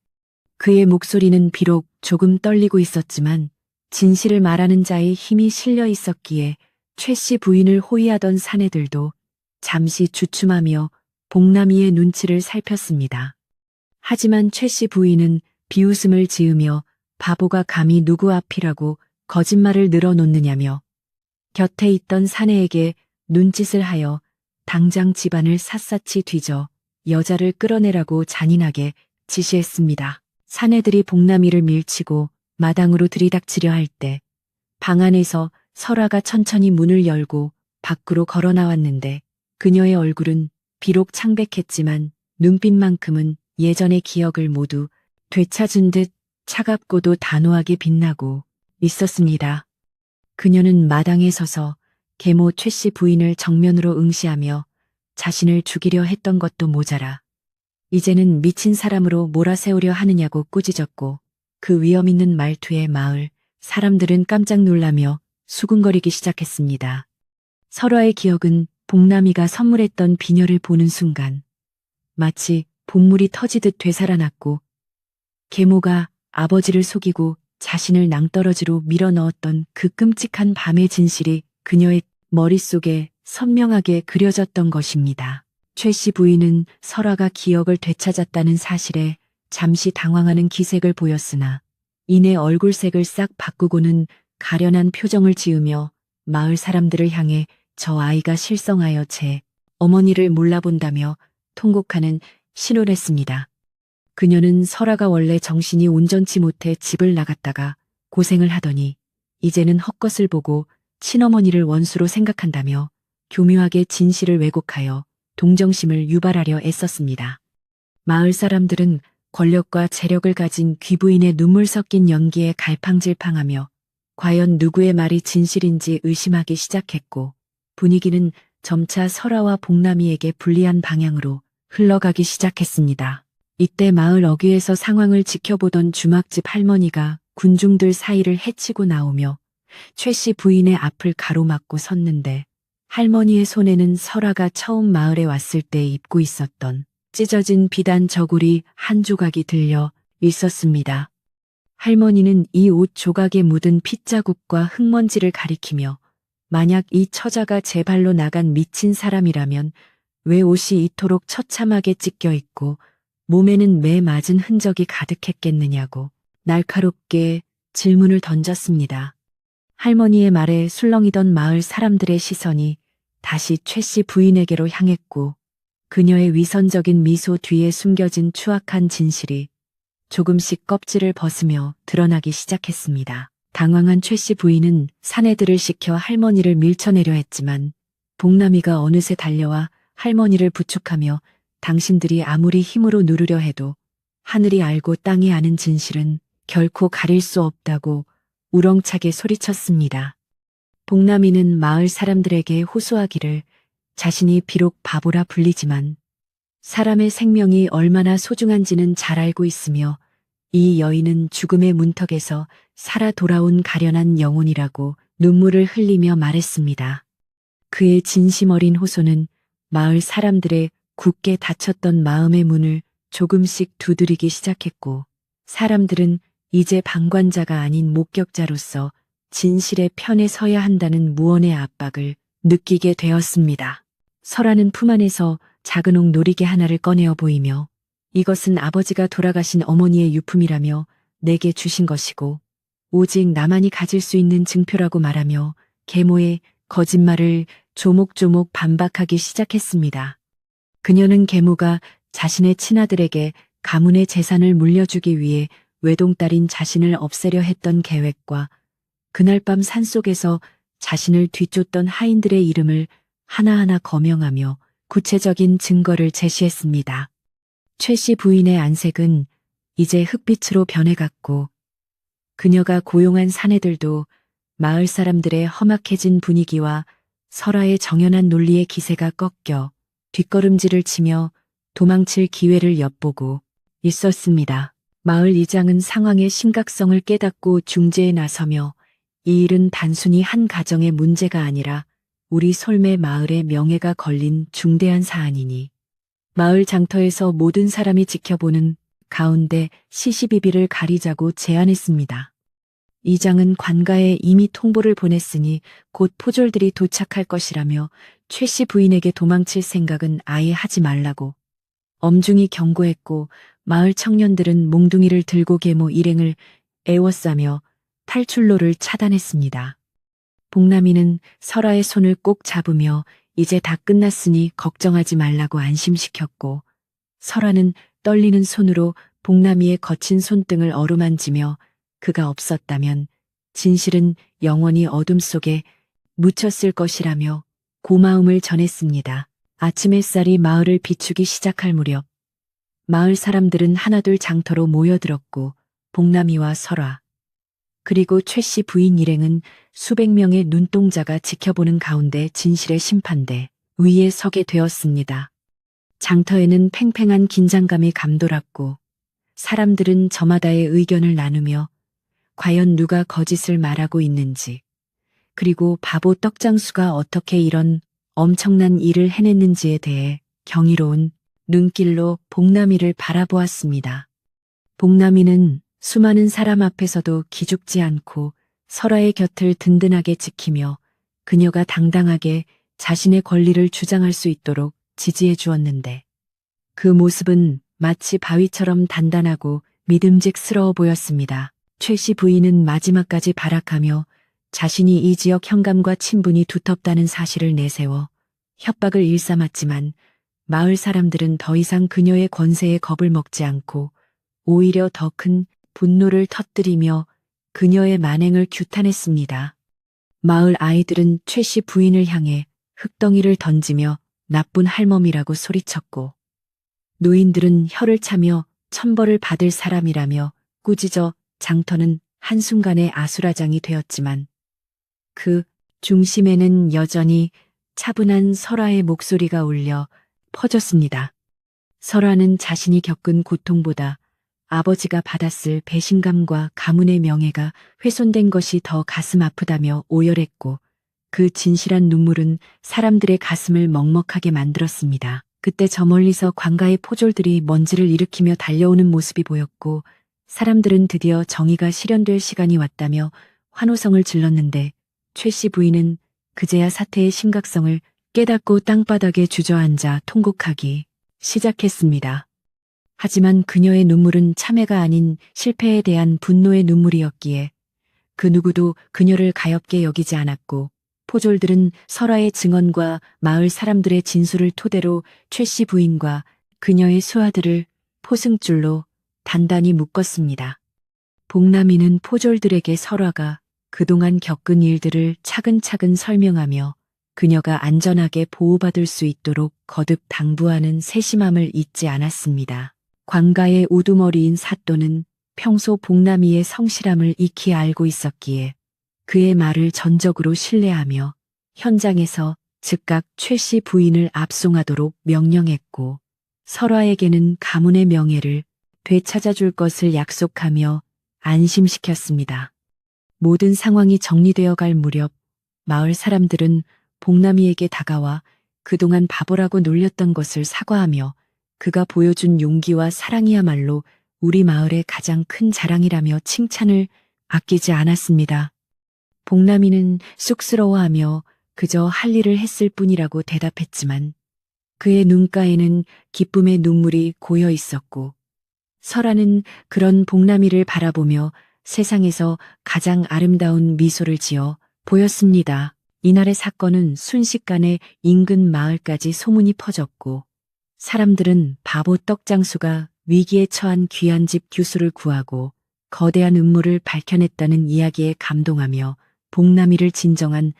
그의 목소리는 비록 조금 떨리고 있었지만 진실을 말하는 자의 힘이 실려 있었기에 최씨 부인을 호위하던 사내들도 잠시 주춤하며 복남이의 눈치를 살폈습니다. 하지만 최씨 부인은 비웃음을 지으며 바보가 감히 누구 앞이라고 거짓말을 늘어놓느냐며 곁에 있던 사내에게 눈짓을 하여 당장 집안을 샅샅이 뒤져 여자를 끌어내라고 잔인하게 지시했습니다. 사내들이 복남이를 밀치고 마당으로 들이닥치려 할 때 방 안에서 설아가 천천히 문을 열고 밖으로 걸어 나왔는데 그녀의 얼굴은 비록 창백했지만 눈빛만큼은 예전의 기억을 모두 되찾은 듯 차갑고도 단호하게 빛나고 있었습니다. 그녀는 마당에 서서 계모 최씨 부인을 정면으로 응시하며 자신을 죽이려 했던 것도 모자라 이제는 미친 사람으로 몰아세우려 하느냐고 꾸짖었고 그 위험 있는 말투에 마을 사람들은 깜짝 놀라며 수군거리기 시작했습니다. 설아의 기억은 복남이가 선물했던 비녀를 보는 순간 마치 본물이 터지듯 되살아났고 계모가 아버지를 속이고 자신을 낭떠러지로 밀어넣었던 그 끔찍한 밤의 진실이 그녀의 머릿속에 선명하게 그려졌던 것입니다. 최씨 부인은 설아가 기억을 되찾았다는 사실에 잠시 당황하는 기색을 보였으나 이내 얼굴색을 싹 바꾸고는 가련한 표정을 지으며 마을 사람들을 향해 저 아이가 실성하여 제 어머니를 몰라본다며 통곡하는 신호를 했습니다. 그녀는 설아가 원래 정신이 온전치 못해 집을 나갔다가 고생을 하더니 이제는 헛것을 보고 친어머니를 원수로 생각한다며 교묘하게 진실을 왜곡하여 동정심을 유발하려 애썼습니다. 마을 사람들은 권력과 재력을 가진 귀부인의 눈물 섞인 연기에 갈팡질팡하며 과연 누구의 말이 진실인지 의심하기 시작했고 분위기는 점차 설아와 복남이에게 불리한 방향으로 흘러가기 시작했습니다. 이때 마을 어귀에서 상황을 지켜보던 주막집 할머니가 군중들 사이를 헤치고 나오며 최 씨 부인의 앞을 가로막고 섰는데 할머니의 손에는 설아가 처음 마을에 왔을 때 입고 있었던 찢어진 비단 저고리 한 조각이 들려 있었습니다. 할머니는 이 옷 조각에 묻은 핏자국과 흙먼지를 가리키며 만약 이 처자가 제 발로 나간 미친 사람이라면 왜 옷이 이토록 처참하게 찢겨 있고 몸에는 매 맞은 흔적이 가득했겠느냐고 날카롭게 질문을 던졌습니다. 할머니의 말에 술렁이던 마을 사람들의 시선이 다시 최 씨 부인에게로 향했고 그녀의 위선적인 미소 뒤에 숨겨진 추악한 진실이 조금씩 껍질을 벗으며 드러나기 시작했습니다. 당황한 최 씨 부인은 사내들을 시켜 할머니를 밀쳐내려 했지만 복남이가 어느새 달려와 할머니를 부축하며 당신들이 아무리 힘으로 누르려 해도 하늘이 알고 땅이 아는 진실은 결코 가릴 수 없다고 우렁차게 소리쳤습니다. 복남이는 마을 사람들에게 호소하기를 자신이 비록 바보라 불리지만 사람의 생명이 얼마나 소중한지는 잘 알고 있으며 이 여인은 죽음의 문턱에서 살아 돌아온 가련한 영혼이라고 눈물을 흘리며 말했습니다. 그의 진심 어린 호소는 마을 사람들의 굳게 닫혔던 마음의 문을 조금씩 두드리기 시작했고 사람들은 이제 방관자가 아닌 목격자로서 진실의 편에 서야 한다는 무언의 압박을 느끼게 되었습니다. 설아는 품 안에서 작은 옥 놀이개 하나를 꺼내어 보이며 이것은 아버지가 돌아가신 어머니의 유품이라며 내게 주신 것이고 오직 나만이 가질 수 있는 증표라고 말하며 계모의 거짓말을 조목조목 반박하기 시작했습니다. 그녀는 계모가 자신의 친아들에게 가문의 재산을 물려주기 위해 외동딸인 자신을 없애려 했던 계획과 그날 밤 산속에서 자신을 뒤쫓던 하인들의 이름을 하나하나 거명하며 구체적인 증거를 제시했습니다. 최 씨 부인의 안색은 이제 흑빛으로 변해갔고 그녀가 고용한 사내들도 마을 사람들의 험악해진 분위기와 설아의 정연한 논리의 기세가 꺾여 뒷걸음질을 치며 도망칠 기회를 엿보고 있었습니다. 마을 이장은 상황의 심각성을 깨닫고 중재에 나서며 이 일은 단순히 한 가정의 문제가 아니라 우리 솔매 마을의 명예가 걸린 중대한 사안이니 마을 장터에서 모든 사람이 지켜보는 가운데 시시비비를 가리자고 제안했습니다. 이장은 관가에 이미 통보를 보냈으니 곧 포졸들이 도착할 것이라며 최 씨 부인에게 도망칠 생각은 아예 하지 말라고 엄중히 경고했고 마을 청년들은 몽둥이를 들고 계모 일행을 애워싸며 탈출로를 차단했습니다. 복남이는 설아의 손을 꼭 잡으며 이제 다 끝났으니 걱정하지 말라고 안심시켰고 설아는 떨리는 손으로 복남이의 거친 손등을 어루만지며 그가 없었다면 진실은 영원히 어둠 속에 묻혔을 것이라며 고마움을 전했습니다. 아침 햇살이 마을을 비추기 시작할 무렵 마을 사람들은 하나둘 장터로 모여들었고 복남이와 설아 그리고 최 씨 부인 일행은 수백 명의 눈동자가 지켜보는 가운데 진실의 심판대 위에 서게 되었습니다. 장터에는 팽팽한 긴장감이 감돌았고 사람들은 저마다의 의견을 나누며 과연 누가 거짓을 말하고 있는지 그리고 바보 떡장수가 어떻게 이런 엄청난 일을 해냈는지에 대해 경이로운 눈길로 복남이를 바라보았습니다. 복남이는 수많은 사람 앞에서도 기죽지 않고 설아의 곁을 든든하게 지키며 그녀가 당당하게 자신의 권리를 주장할 수 있도록 지지해 주었는데 그 모습은 마치 바위처럼 단단하고 믿음직스러워 보였습니다. 최 씨 부인은 마지막까지 발악하며 자신이 이 지역 현감과 친분이 두텁다는 사실을 내세워 협박을 일삼았지만 마을 사람들은 더 이상 그녀의 권세에 겁을 먹지 않고 오히려 더 큰 분노를 터뜨리며 그녀의 만행을 규탄했습니다. 마을 아이들은 최 씨 부인을 향해 흙덩이를 던지며 나쁜 할멈이라고 소리쳤고, 노인들은 혀를 차며 천벌을 받을 사람이라며 꾸짖어 장터는 한순간에 아수라장이 되었지만 그 중심에는 여전히 차분한 설아의 목소리가 울려 퍼졌습니다. 설아는 자신이 겪은 고통보다 아버지가 받았을 배신감과 가문의 명예가 훼손된 것이 더 가슴 아프다며 오열했고, 그 진실한 눈물은 사람들의 가슴을 먹먹하게 만들었습니다. 그때 저 멀리서 관가의 포졸들이 먼지를 일으키며 달려오는 모습이 보였고, 사람들은 드디어 정의가 실현될 시간이 왔다며 환호성을 질렀는데, 최 씨 부인은 그제야 사태의 심각성을 깨닫고 땅바닥에 주저앉아 통곡하기 시작했습니다. 하지만 그녀의 눈물은 참회가 아닌 실패에 대한 분노의 눈물이었기에 그 누구도 그녀를 가엾게 여기지 않았고, 포졸들은 설아의 증언과 마을 사람들의 진술을 토대로 최 씨 부인과 그녀의 수하들을 포승줄로 단단히 묶었습니다. 복남이는 포졸들에게 설아가 그동안 겪은 일들을 차근차근 설명하며 그녀가 안전하게 보호받을 수 있도록 거듭 당부하는 세심함을 잊지 않았습니다. 관가의 우두머리인 사또는 평소 복남이의 성실함을 익히 알고 있었기에 그의 말을 전적으로 신뢰하며 현장에서 즉각 최 씨 부인을 압송하도록 명령했고, 설아에게는 가문의 명예를 되찾아줄 것을 약속하며 안심시켰습니다. 모든 상황이 정리되어 갈 무렵 마을 사람들은 복남이에게 다가와 그동안 바보라고 놀렸던 것을 사과하며 그가 보여준 용기와 사랑이야말로 우리 마을의 가장 큰 자랑이라며 칭찬을 아끼지 않았습니다. 복남이는 쑥스러워하며 그저 할 일을 했을 뿐이라고 대답했지만 그의 눈가에는 기쁨의 눈물이 고여 있었고, 설아는 그런 복남이를 바라보며 세상에서 가장 아름다운 미소를 지어 보였습니다. 이날의 사건은 순식간에 인근 마을까지 소문이 퍼졌고, 사람들은 바보 떡장수가 위기에 처한 귀한 집 규수를 구하고 거대한 음모를 밝혀냈다는 이야기에 감동하며 복남이를 진정한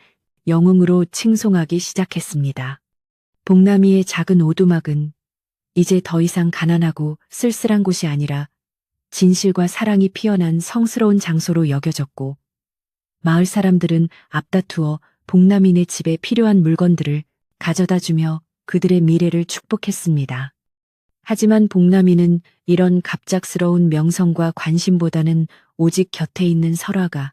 영웅으로 칭송하기 시작했습니다. 복남이의 작은 오두막은 이제 더 이상 가난하고 쓸쓸한 곳이 아니라 진실과 사랑이 피어난 성스러운 장소로 여겨졌고, 마을 사람들은 앞다투어 복남이네 집에 필요한 물건들을 가져다주며 그들의 미래를 축복했습니다. 하지만 복남이는 이런 갑작스러운 명성과 관심보다는 오직 곁에 있는 설아가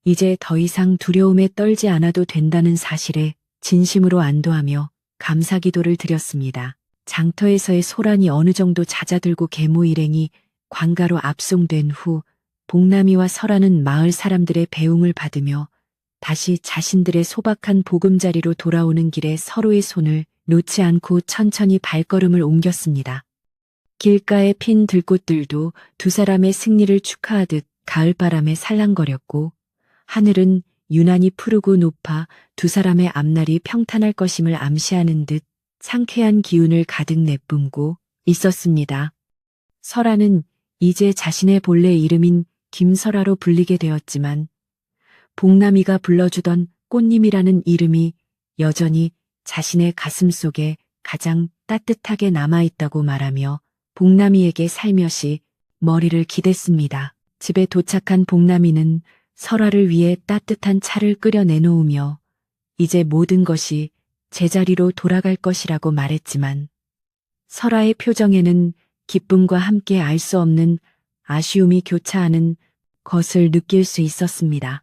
이제 더 이상 두려움에 떨지 않아도 된다는 사실에 진심으로 안도하며 감사기도를 드렸습니다. 장터에서의 소란이 어느 정도 잦아들고 계모 일행이 관가로 압송된 후 복남이와 설아는 마을 사람들의 배웅을 받으며 다시 자신들의 소박한 보금자리로 돌아오는 길에 서로의 손을 놓지 않고 천천히 발걸음을 옮겼습니다. 길가에 핀 들꽃들도 두 사람의 승리를 축하하듯 가을바람에 살랑거렸고, 하늘은 유난히 푸르고 높아 두 사람의 앞날이 평탄할 것임을 암시하는 듯 상쾌한 기운을 가득 내뿜고 있었습니다. 설아는 이제 자신의 본래 이름인 김설아로 불리게 되었지만 복남이가 불러주던 꽃님이라는 이름이 여전히 자신의 가슴 속에 가장 따뜻하게 남아있다고 말하며 복남이에게 살며시 머리를 기댔습니다. 집에 도착한 복남이는 설아를 위해 따뜻한 차를 끓여 내놓으며 이제 모든 것이 제자리로 돌아갈 것이라고 말했지만 설아의 표정에는 기쁨과 함께 알 수 없는 아쉬움이 교차하는 것을 느낄 수 있었습니다.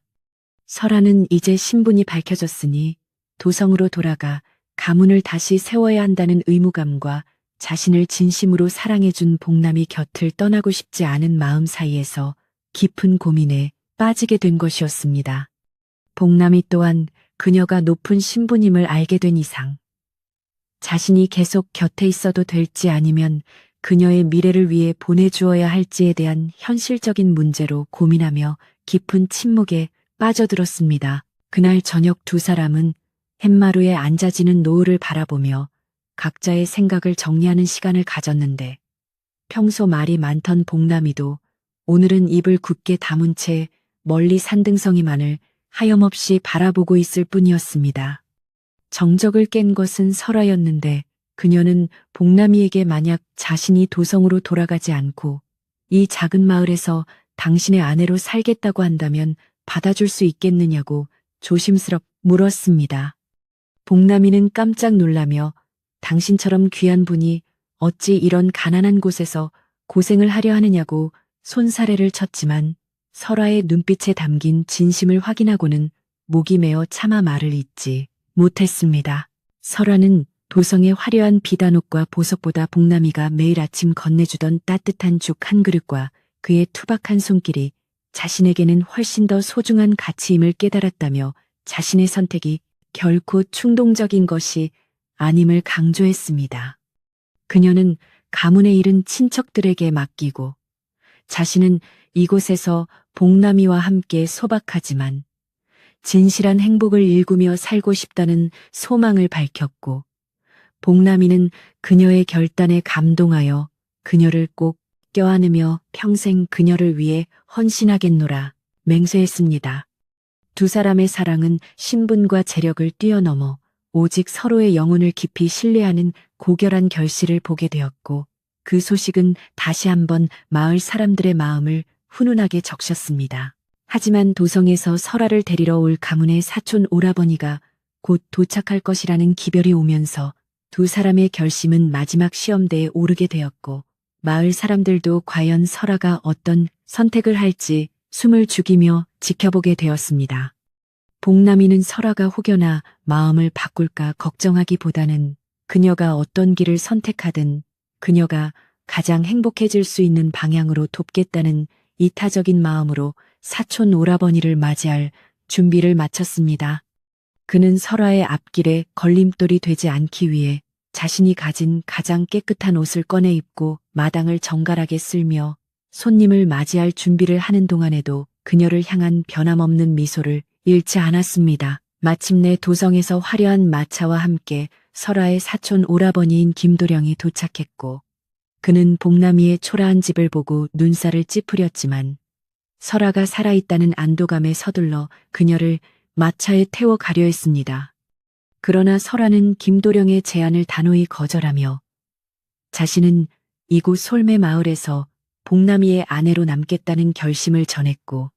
설아는 이제 신분이 밝혀졌으니 도성으로 돌아가 가문을 다시 세워야 한다는 의무감과 자신을 진심으로 사랑해준 복남이 곁을 떠나고 싶지 않은 마음 사이에서 깊은 고민에 빠지게 된 것이었습니다. 복남이 또한 그녀가 높은 신부님을 알게 된 이상 자신이 계속 곁에 있어도 될지 아니면 그녀의 미래를 위해 보내주어야 할지에 대한 현실적인 문제로 고민하며 깊은 침묵에 빠져들었습니다. 그날 저녁 두 사람은 햇마루에 앉아지는 노을을 바라보며 각자의 생각을 정리하는 시간을 가졌는데 평소 말이 많던 복남이도 오늘은 입을 굳게 다문 채 멀리 산등성이만을 하염없이 바라보고 있을 뿐이었습니다. 정적을 깬 것은 설아였는데 그녀는 복남이에게 만약 자신이 도성으로 돌아가지 않고 이 작은 마을에서 당신의 아내로 살겠다고 한다면 받아줄 수 있겠느냐고 조심스럽게 물었습니다. 복남이는 깜짝 놀라며 당신처럼 귀한 분이 어찌 이런 가난한 곳에서 고생을 하려 하느냐고 손사래를 쳤지만 설아의 눈빛에 담긴 진심을 확인하고는 목이 메어 차마 말을 잇지 못했습니다. 설아는 도성의 화려한 비단옷과 보석보다 복남이가 매일 아침 건네주던 따뜻한 죽 한 그릇과 그의 투박한 손길이 자신에게는 훨씬 더 소중한 가치임을 깨달았다며 자신의 선택이 결코 충동적인 것이 아님을 강조했습니다. 그녀는 가문의 일은 친척들에게 맡기고 자신은 이곳에서 복남이와 함께 소박하지만 진실한 행복을 일구며 살고 싶다는 소망을 밝혔고 복남이는 그녀의 결단에 감동하여 그녀를 꼭 껴안으며 평생 그녀를 위해 헌신하겠노라 맹세했습니다. 두 사람의 사랑은 신분과 재력을 뛰어넘어 오직 서로의 영혼을 깊이 신뢰하는 고결한 결실을 보게 되었고 그 소식은 다시 한번 마을 사람들의 마음을 훈훈하게 적셨습니다. 하지만 도성에서 설아를 데리러 올 가문의 사촌 오라버니가 곧 도착할 것이라는 기별이 오면서 두 사람의 결심은 마지막 시험대에 오르게 되었고 마을 사람들도 과연 설아가 어떤 선택을 할지 숨을 죽이며 지켜보게 되었습니다. 복남이는 설아가 혹여나 마음을 바꿀까 걱정하기보다는 그녀가 어떤 길을 선택하든 그녀가 가장 행복해질 수 있는 방향으로 돕겠다는 이타적인 마음으로 사촌 오라버니를 맞이할 준비를 마쳤습니다. 그는 설아의 앞길에 걸림돌이 되지 않기 위해 자신이 가진 가장 깨끗한 옷을 꺼내 입고 마당을 정갈하게 쓸며 손님을 맞이할 준비를 하는 동안에도 그녀를 향한 변함없는 미소를 잃지 않았습니다. 마침내 도성에서 화려한 마차와 함께 설아의 사촌 오라버니인 김도령이 도착했고 그는 복남이의 초라한 집을 보고 눈살을 찌푸렸지만 설아가 살아있다는 안도감에 서둘러 그녀를 마차에 태워 가려 했습니다. 그러나 설아는 김도령의 제안을 단호히 거절하며 자신은 이곳 솔매 마을에서 복남이의 아내로 남겠다는 결심을 전했고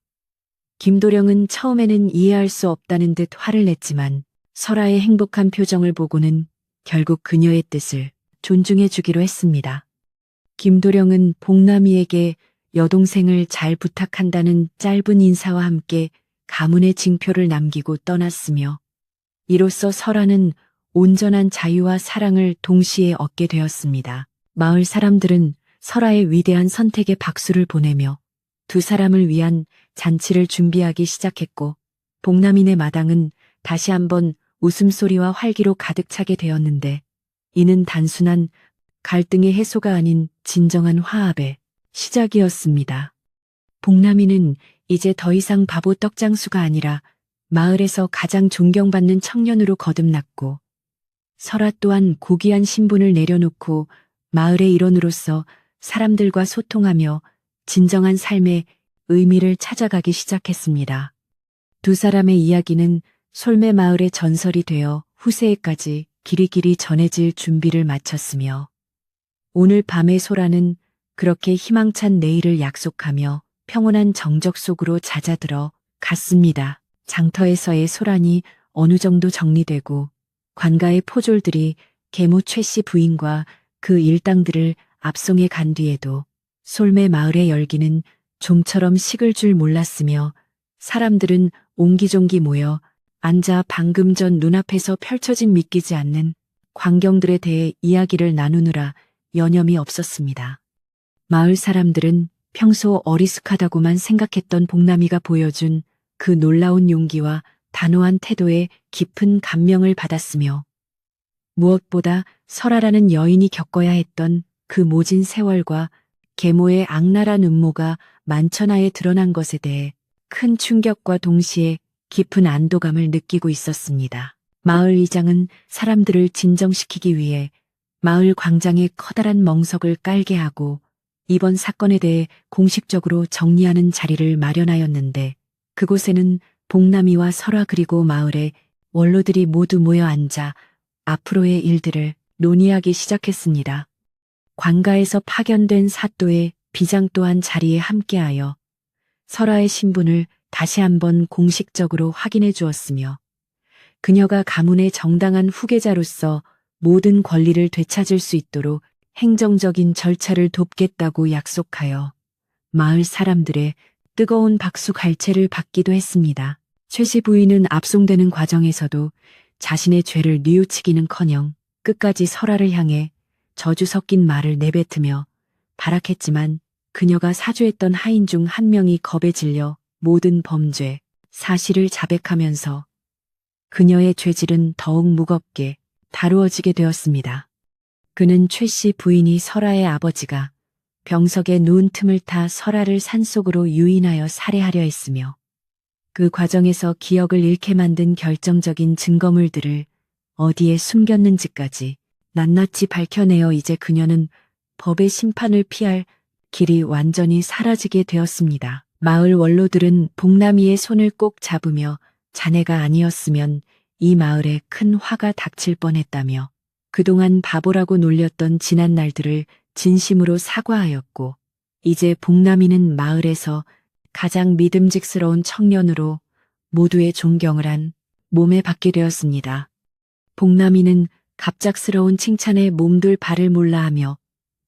김도령은 처음에는 이해할 수 없다는 듯 화를 냈지만 설아의 행복한 표정을 보고는 결국 그녀의 뜻을 존중해 주기로 했습니다. 김도령은 복남이에게 여동생을 잘 부탁한다는 짧은 인사와 함께 가문의 징표를 남기고 떠났으며 이로써 설아는 온전한 자유와 사랑을 동시에 얻게 되었습니다. 마을 사람들은 설아의 위대한 선택에 박수를 보내며 두 사람을 위한 잔치를 준비하기 시작했고 복남이네 마당은 다시 한번 웃음소리와 활기로 가득 차게 되었는데 이는 단순한 갈등의 해소가 아닌 진정한 화합의 시작이었습니다. 복남이는 이제 더 이상 바보 떡장수가 아니라 마을에서 가장 존경받는 청년으로 거듭났고 설아 또한 고귀한 신분을 내려놓고 마을의 일원으로서 사람들과 소통하며 진정한 삶의 의미를 찾아가기 시작했습니다. 두 사람의 이야기는 솔매 마을의 전설이 되어 후세에까지 길이길이 전해질 준비를 마쳤으며 오늘 밤의 소라는 그렇게 희망찬 내일을 약속하며 평온한 정적 속으로 잦아들어 갔습니다. 장터에서의 소란이 어느 정도 정리되고 관가의 포졸들이 계모 최씨 부인과 그 일당들을 압송해 간 뒤에도 솔매 마을의 열기는 좀처럼 식을 줄 몰랐으며 사람들은 옹기종기 모여 앉아 방금 전 눈앞에서 펼쳐진 믿기지 않는 광경들에 대해 이야기를 나누느라 여념이 없었습니다. 마을 사람들은 평소 어리숙하다고만 생각했던 복남이가 보여준 그 놀라운 용기와 단호한 태도에 깊은 감명을 받았으며 무엇보다 설아라는 여인이 겪어야 했던 그 모진 세월과 계모의 악랄한 음모가 만천하에 드러난 것에 대해 큰 충격과 동시에 깊은 안도감을 느끼고 있었습니다. 마을 이장은 사람들을 진정시키기 위해 마을 광장에 커다란 멍석을 깔게 하고 이번 사건에 대해 공식적으로 정리하는 자리를 마련하였는데 그곳에는 복남이와 설화 그리고 마을의 원로들이 모두 모여 앉아 앞으로의 일들을 논의하기 시작했습니다. 관가에서 파견된 사또의 비장 또한 자리에 함께하여 설화의 신분을 다시 한번 공식적으로 확인해 주었으며 그녀가 가문의 정당한 후계자로서 모든 권리를 되찾을 수 있도록 행정적인 절차를 돕겠다고 약속하여 마을 사람들의 뜨거운 박수 갈채를 받기도 했습니다. 최 씨 부인은 압송되는 과정에서도 자신의 죄를 뉘우치기는커녕 끝까지 설화를 향해 저주 섞인 말을 내뱉으며 발악했지만 그녀가 사주했던 하인 중 한 명이 겁에 질려 모든 범죄, 사실을 자백하면서 그녀의 죄질은 더욱 무겁게 다루어지게 되었습니다. 그는 최 씨 부인이 설화의 아버지가 병석에 누운 틈을 타 설화를 산속으로 유인하여 살해하려 했으며 그 과정에서 기억을 잃게 만든 결정적인 증거물들을 어디에 숨겼는지까지 낱낱이 밝혀내어 이제 그녀는 법의 심판을 피할 길이 완전히 사라지게 되었습니다. 마을 원로들은 복남이의 손을 꼭 잡으며 자네가 아니었으면 이 마을에 큰 화가 닥칠 뻔했다며 그동안 바보라고 놀렸던 지난 날들을 진심으로 사과하였고 이제 복남이는 마을에서 가장 믿음직스러운 청년으로 모두의 존경을 한 몸에 받게 되었습니다. 복남이는 갑작스러운 칭찬에 몸둘 바를 몰라 하며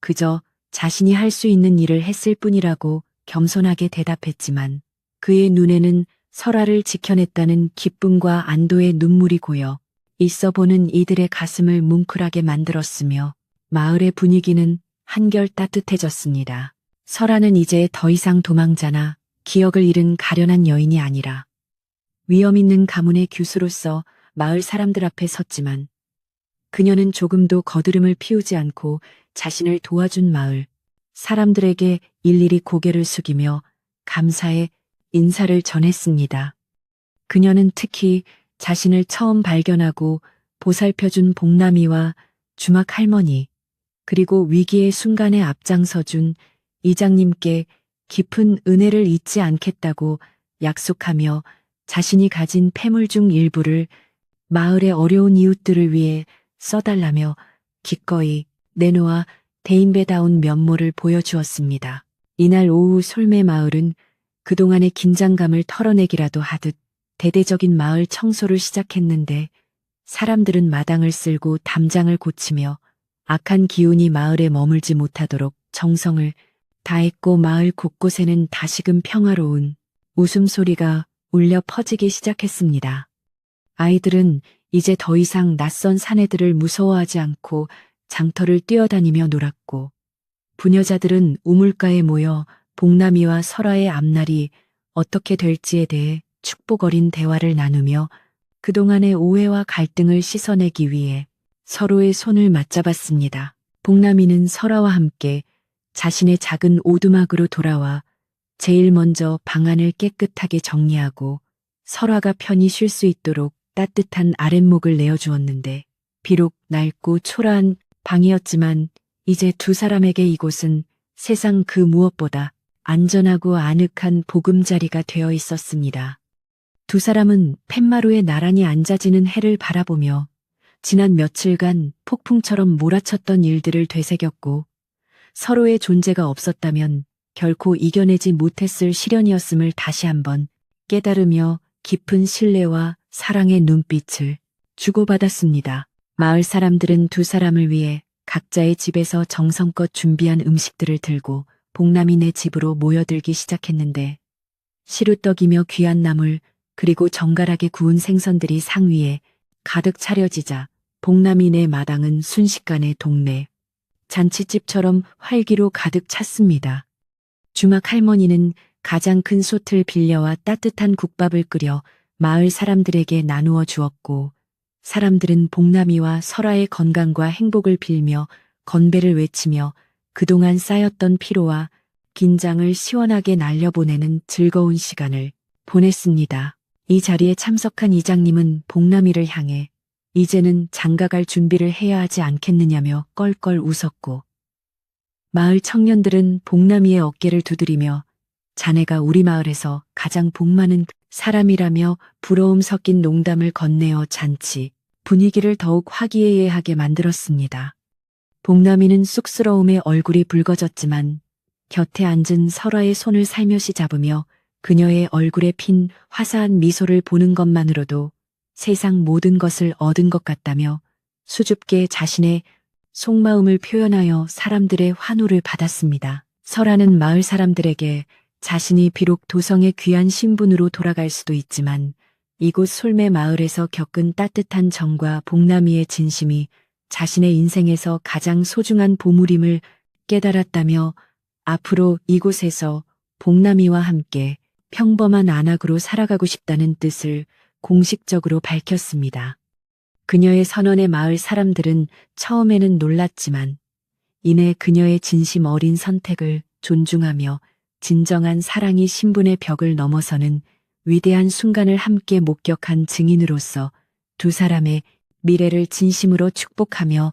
그저 자신이 할 수 있는 일을 했을 뿐이라고 겸손하게 대답했지만 그의 눈에는 설화를 지켜냈다는 기쁨과 안도의 눈물이 고여 있어 보는 이들의 가슴을 뭉클하게 만들었으며 마을의 분위기는 한결 따뜻해졌습니다. 설화는 이제 더 이상 도망자나 기억을 잃은 가련한 여인이 아니라 위험 있는 가문의 규수로서 마을 사람들 앞에 섰지만 그녀는 조금도 거드름을 피우지 않고 자신을 도와준 마을 사람들에게 일일이 고개를 숙이며 감사의 인사를 전했습니다. 그녀는 특히 자신을 처음 발견하고 보살펴준 복남이와 주막 할머니 그리고 위기의 순간에 앞장서준 이장님께 깊은 은혜를 잊지 않겠다고 약속하며 자신이 가진 폐물 중 일부를 마을의 어려운 이웃들을 위해 써달라며 기꺼이 내놓아 대인배다운 면모를 보여주었습니다. 이날 오후 솔매 마을은 그동안의 긴장감을 털어내기라도 하듯 대대적인 마을 청소를 시작했는데 사람들은 마당을 쓸고 담장을 고치며 악한 기운이 마을에 머물지 못하도록 정성을 다했고 마을 곳곳에는 다시금 평화로운 웃음소리가 울려 퍼지기 시작했습니다. 아이들은 이제 더 이상 낯선 사내들을 무서워하지 않고 장터를 뛰어다니며 놀았고 부녀자들은 우물가에 모여 복남이와 설화의 앞날이 어떻게 될지에 대해 축복 어린 대화를 나누며 그동안의 오해와 갈등을 씻어내기 위해 서로의 손을 맞잡았습니다. 복남이는 설화와 함께 자신의 작은 오두막으로 돌아와 제일 먼저 방안을 깨끗하게 정리하고 설화가 편히 쉴 수 있도록 따뜻한 아랫목을 내어주었는데 비록 낡고 초라한 방이었지만 이제 두 사람에게 이곳은 세상 그 무엇보다 안전하고 아늑한 보금자리가 되어 있었습니다. 두 사람은 팻마루에 나란히 앉아지는 해를 바라보며 지난 며칠간 폭풍처럼 몰아쳤던 일들을 되새겼고 서로의 존재가 없었다면 결코 이겨내지 못했을 시련이었음을 다시 한번 깨달으며 깊은 신뢰와 사랑의 눈빛을 주고받았습니다. 마을 사람들은 두 사람을 위해 각자의 집에서 정성껏 준비한 음식들을 들고 복남이네 집으로 모여들기 시작했는데 시루떡이며 귀한 나물 그리고 정갈하게 구운 생선들이 상 위에 가득 차려지자 복남이네 마당은 순식간에 동네 잔치집처럼 활기로 가득 찼습니다. 주막 할머니는 가장 큰 솥을 빌려와 따뜻한 국밥을 끓여 마을 사람들에게 나누어 주었고 사람들은 복남이와 설화의 건강과 행복을 빌며 건배를 외치며 그동안 쌓였던 피로와 긴장을 시원하게 날려보내는 즐거운 시간을 보냈습니다. 이 자리에 참석한 이장님은 복남이를 향해 이제는 장가갈 준비를 해야 하지 않겠느냐며 껄껄 웃었고 마을 청년들은 복남이의 어깨를 두드리며 자네가 우리 마을에서 가장 복 많은 사람이라며 부러움 섞인 농담을 건네어 잔치 분위기를 더욱 화기애애하게 만들었습니다. 복남이는 쑥스러움에 얼굴이 붉어졌지만 곁에 앉은 설아의 손을 살며시 잡으며 그녀의 얼굴에 핀 화사한 미소를 보는 것만으로도 세상 모든 것을 얻은 것 같다며 수줍게 자신의 속마음을 표현하여 사람들의 환호를 받았습니다. 설아는 마을 사람들에게 자신이 비록 도성의 귀한 신분으로 돌아갈 수도 있지만 이곳 솔매 마을에서 겪은 따뜻한 정과 복남이의 진심이 자신의 인생에서 가장 소중한 보물임을 깨달았다며 앞으로 이곳에서 복남이와 함께 평범한 안악으로 살아가고 싶다는 뜻을 공식적으로 밝혔습니다. 그녀의 선언에 마을 사람들은 처음에는 놀랐지만 이내 그녀의 진심 어린 선택을 존중하며 진정한 사랑이 신분의 벽을 넘어서는 위대한 순간을 함께 목격한 증인으로서 두 사람의 미래를 진심으로 축복하며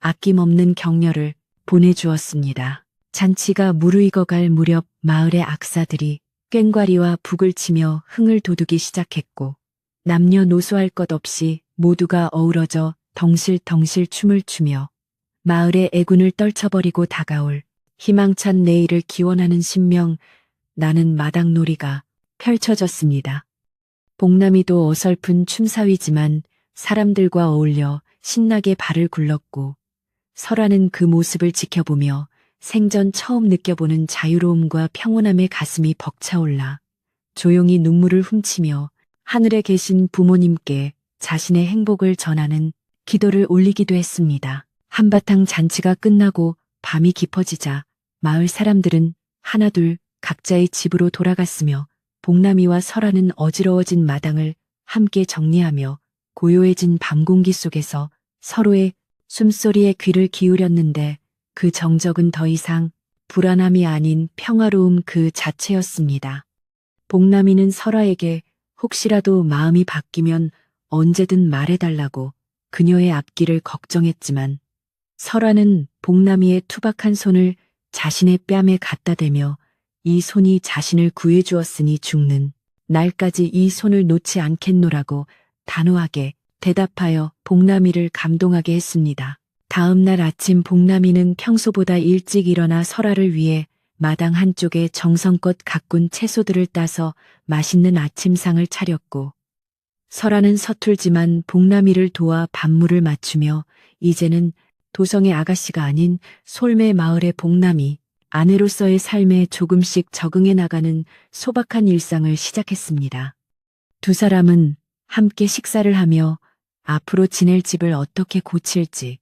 아낌없는 격려를 보내주었습니다. 잔치가 무르익어갈 무렵 마을의 악사들이 꽹과리와 북을 치며 흥을 돋우기 시작했고 남녀노소 할 것 없이 모두가 어우러져 덩실덩실 춤을 추며 마을의 애군을 떨쳐버리고 다가올 희망찬 내일을 기원하는 신명 나는 마당놀이가 펼쳐졌습니다. 복남이도 어설픈 춤사위지만 사람들과 어울려 신나게 발을 굴렀고 설아는 그 모습을 지켜보며 생전 처음 느껴보는 자유로움과 평온함에 가슴이 벅차올라 조용히 눈물을 훔치며 하늘에 계신 부모님께 자신의 행복을 전하는 기도를 올리기도 했습니다. 한바탕 잔치가 끝나고 밤이 깊어지자 마을 사람들은 하나둘 각자의 집으로 돌아갔으며 복남이와 설아는 어지러워진 마당을 함께 정리하며 고요해진 밤 공기 속에서 서로의 숨소리에 귀를 기울였는데 그 정적은 더 이상 불안함이 아닌 평화로움 그 자체였습니다. 복남이는 설아에게 혹시라도 마음이 바뀌면 언제든 말해달라고 그녀의 앞길을 걱정했지만 설아는 복남이의 투박한 손을 자신의 뺨에 갖다 대며 이 손이 자신을 구해주었으니 죽는 날까지 이 손을 놓지 않겠노라고 단호하게 대답하여 복남이를 감동하게 했습니다. 다음 날 아침 복남이는 평소보다 일찍 일어나 설아를 위해 마당 한쪽에 정성껏 가꾼 채소들을 따서 맛있는 아침상을 차렸고 설아는 서툴지만 복남이를 도와 밥물을 맞추며 이제는 도성의 아가씨가 아닌 솔매 마을의 복남이 아내로서의 삶에 조금씩 적응해 나가는 소박한 일상을 시작했습니다. 두 사람은 함께 식사를 하며 앞으로 지낼 집을 어떻게 고칠지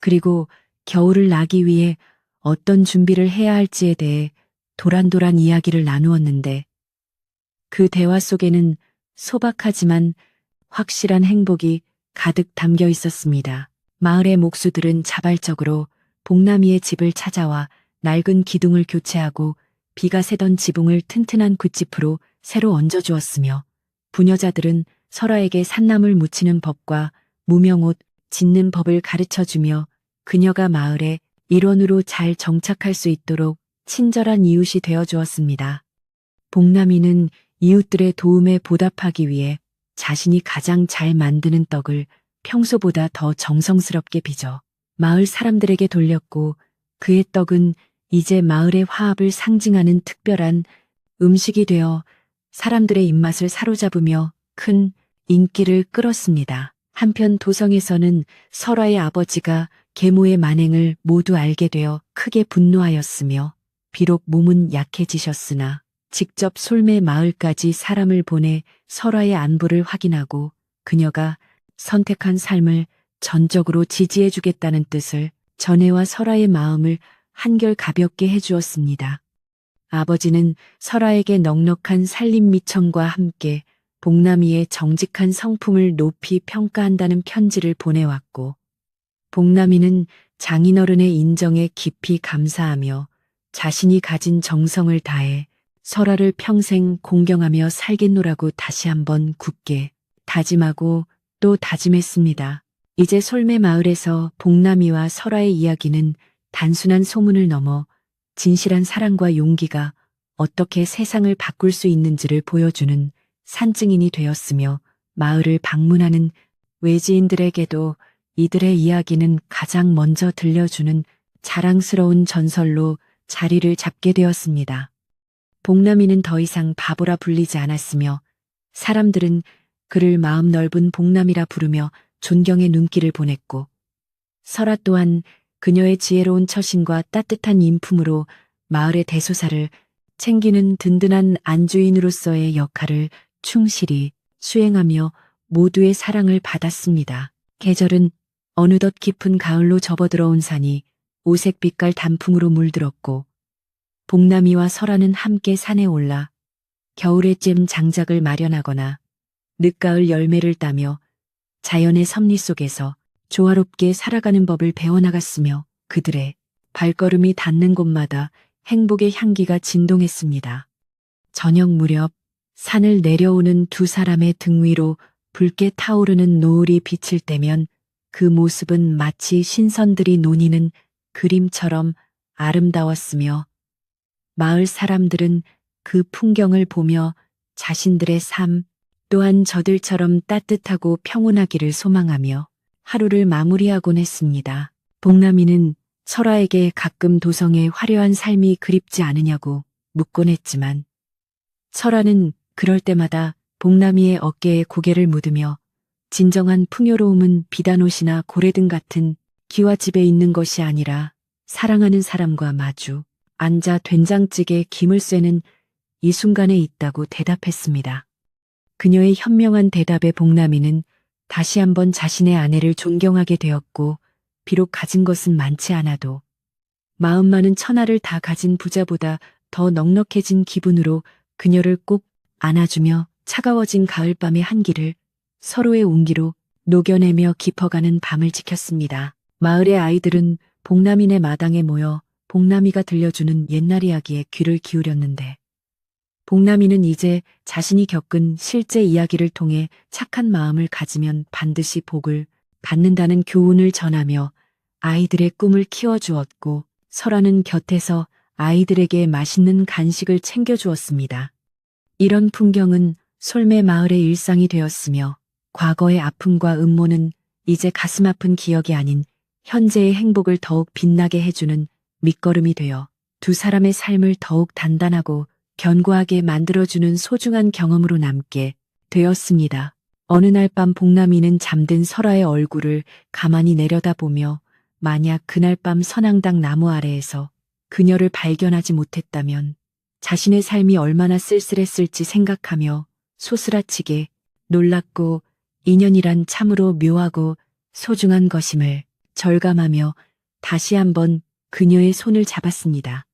그리고 겨울을 나기 위해 어떤 준비를 해야 할지에 대해 도란도란 이야기를 나누었는데 그 대화 속에는 소박하지만 확실한 행복이 가득 담겨 있었습니다. 마을의 목수들은 자발적으로 복남이의 집을 찾아와 낡은 기둥을 교체하고 비가 새던 지붕을 튼튼한 굿집으로 새로 얹어주었으며 부녀자들은 설아에게 산나물 묻히는 법과 무명옷 짓는 법을 가르쳐주며 그녀가 마을의 일원으로 잘 정착할 수 있도록 친절한 이웃이 되어주었습니다. 복남이는 이웃들의 도움에 보답하기 위해 자신이 가장 잘 만드는 떡을 평소보다 더 정성스럽게 빚어 마을 사람들에게 돌렸고 그의 떡은 이제 마을의 화합을 상징하는 특별한 음식이 되어 사람들의 입맛을 사로잡으며 큰 인기를 끌었습니다. 한편 도성에서는 설아의 아버지가 계모의 만행을 모두 알게 되어 크게 분노하였으며 비록 몸은 약해지셨으나 직접 솔매 마을까지 사람을 보내 설아의 안부를 확인하고 그녀가 선택한 삶을 전적으로 지지해주겠다는 뜻을 전해와 설아의 마음을 한결 가볍게 해주었습니다. 아버지는 설아에게 넉넉한 살림 미천과 함께 복남이의 정직한 성품을 높이 평가한다는 편지를 보내왔고 복남이는 장인어른의 인정에 깊이 감사하며 자신이 가진 정성을 다해 설아를 평생 공경하며 살겠노라고 다시 한번 굳게 다짐하고 또 다짐했습니다. 이제 솔매 마을에서 복남이와 설아의 이야기는 단순한 소문을 넘어 진실한 사랑과 용기가 어떻게 세상을 바꿀 수 있는지를 보여주는 산증인이 되었으며 마을을 방문하는 외지인들에게도 이들의 이야기는 가장 먼저 들려주는 자랑스러운 전설로 자리를 잡게 되었습니다. 복남이는 더 이상 바보라 불리지 않았으며 사람들은 그를 마음 넓은 복남이라 부르며 존경의 눈길을 보냈고 설아 또한 그녀의 지혜로운 처신과 따뜻한 인품으로 마을의 대소사를 챙기는 든든한 안주인으로서의 역할을 충실히 수행하며 모두의 사랑을 받았습니다. 계절은 어느덧 깊은 가을로 접어들어온 산이 오색빛깔 단풍으로 물들었고 복남이와 설아는 함께 산에 올라 겨울에 잼 장작을 마련하거나 늦가을 열매를 따며 자연의 섭리 속에서 조화롭게 살아가는 법을 배워나갔으며 그들의 발걸음이 닿는 곳마다 행복의 향기가 진동했습니다. 저녁 무렵 산을 내려오는 두 사람의 등 위로 붉게 타오르는 노을이 비칠 때면 그 모습은 마치 신선들이 논이는 그림처럼 아름다웠으며 마을 사람들은 그 풍경을 보며 자신들의 삶 또한 저들처럼 따뜻하고 평온하기를 소망하며 하루를 마무리하곤 했습니다. 복남이는 설아에게 가끔 도성의 화려한 삶이 그립지 않으냐고 묻곤 했지만 설아는 그럴 때마다 복남이의 어깨에 고개를 묻으며 진정한 풍요로움은 비단옷이나 고래등 같은 기와집에 있는 것이 아니라 사랑하는 사람과 마주 앉아 된장찌개 김을 쐬는 이 순간에 있다고 대답했습니다. 그녀의 현명한 대답에 복남이는 다시 한번 자신의 아내를 존경하게 되었고 비록 가진 것은 많지 않아도 마음 많은 천하를 다 가진 부자보다 더 넉넉해진 기분으로 그녀를 꼭 안아주며 차가워진 가을밤의 한기를 서로의 온기로 녹여내며 깊어가는 밤을 지켰습니다. 마을의 아이들은 복남이네 마당에 모여 복남이가 들려주는 옛날 이야기에 귀를 기울였는데 복남이는 이제 자신이 겪은 실제 이야기를 통해 착한 마음을 가지면 반드시 복을 받는다는 교훈을 전하며 아이들의 꿈을 키워주었고 설아는 곁에서 아이들에게 맛있는 간식을 챙겨주었습니다. 이런 풍경은 솔매 마을의 일상이 되었으며 과거의 아픔과 음모는 이제 가슴 아픈 기억이 아닌 현재의 행복을 더욱 빛나게 해주는 밑거름이 되어 두 사람의 삶을 더욱 단단하고 견고하게 만들어주는 소중한 경험으로 남게 되었습니다. 어느 날 밤 복남이는 잠든 설아의 얼굴을 가만히 내려다보며 만약 그날 밤 선앙당 나무 아래에서 그녀를 발견하지 못했다면 자신의 삶이 얼마나 쓸쓸했을지 생각하며 소스라치게 놀랐고 인연이란 참으로 묘하고 소중한 것임을 절감하며 다시 한번 그녀의 손을 잡았습니다.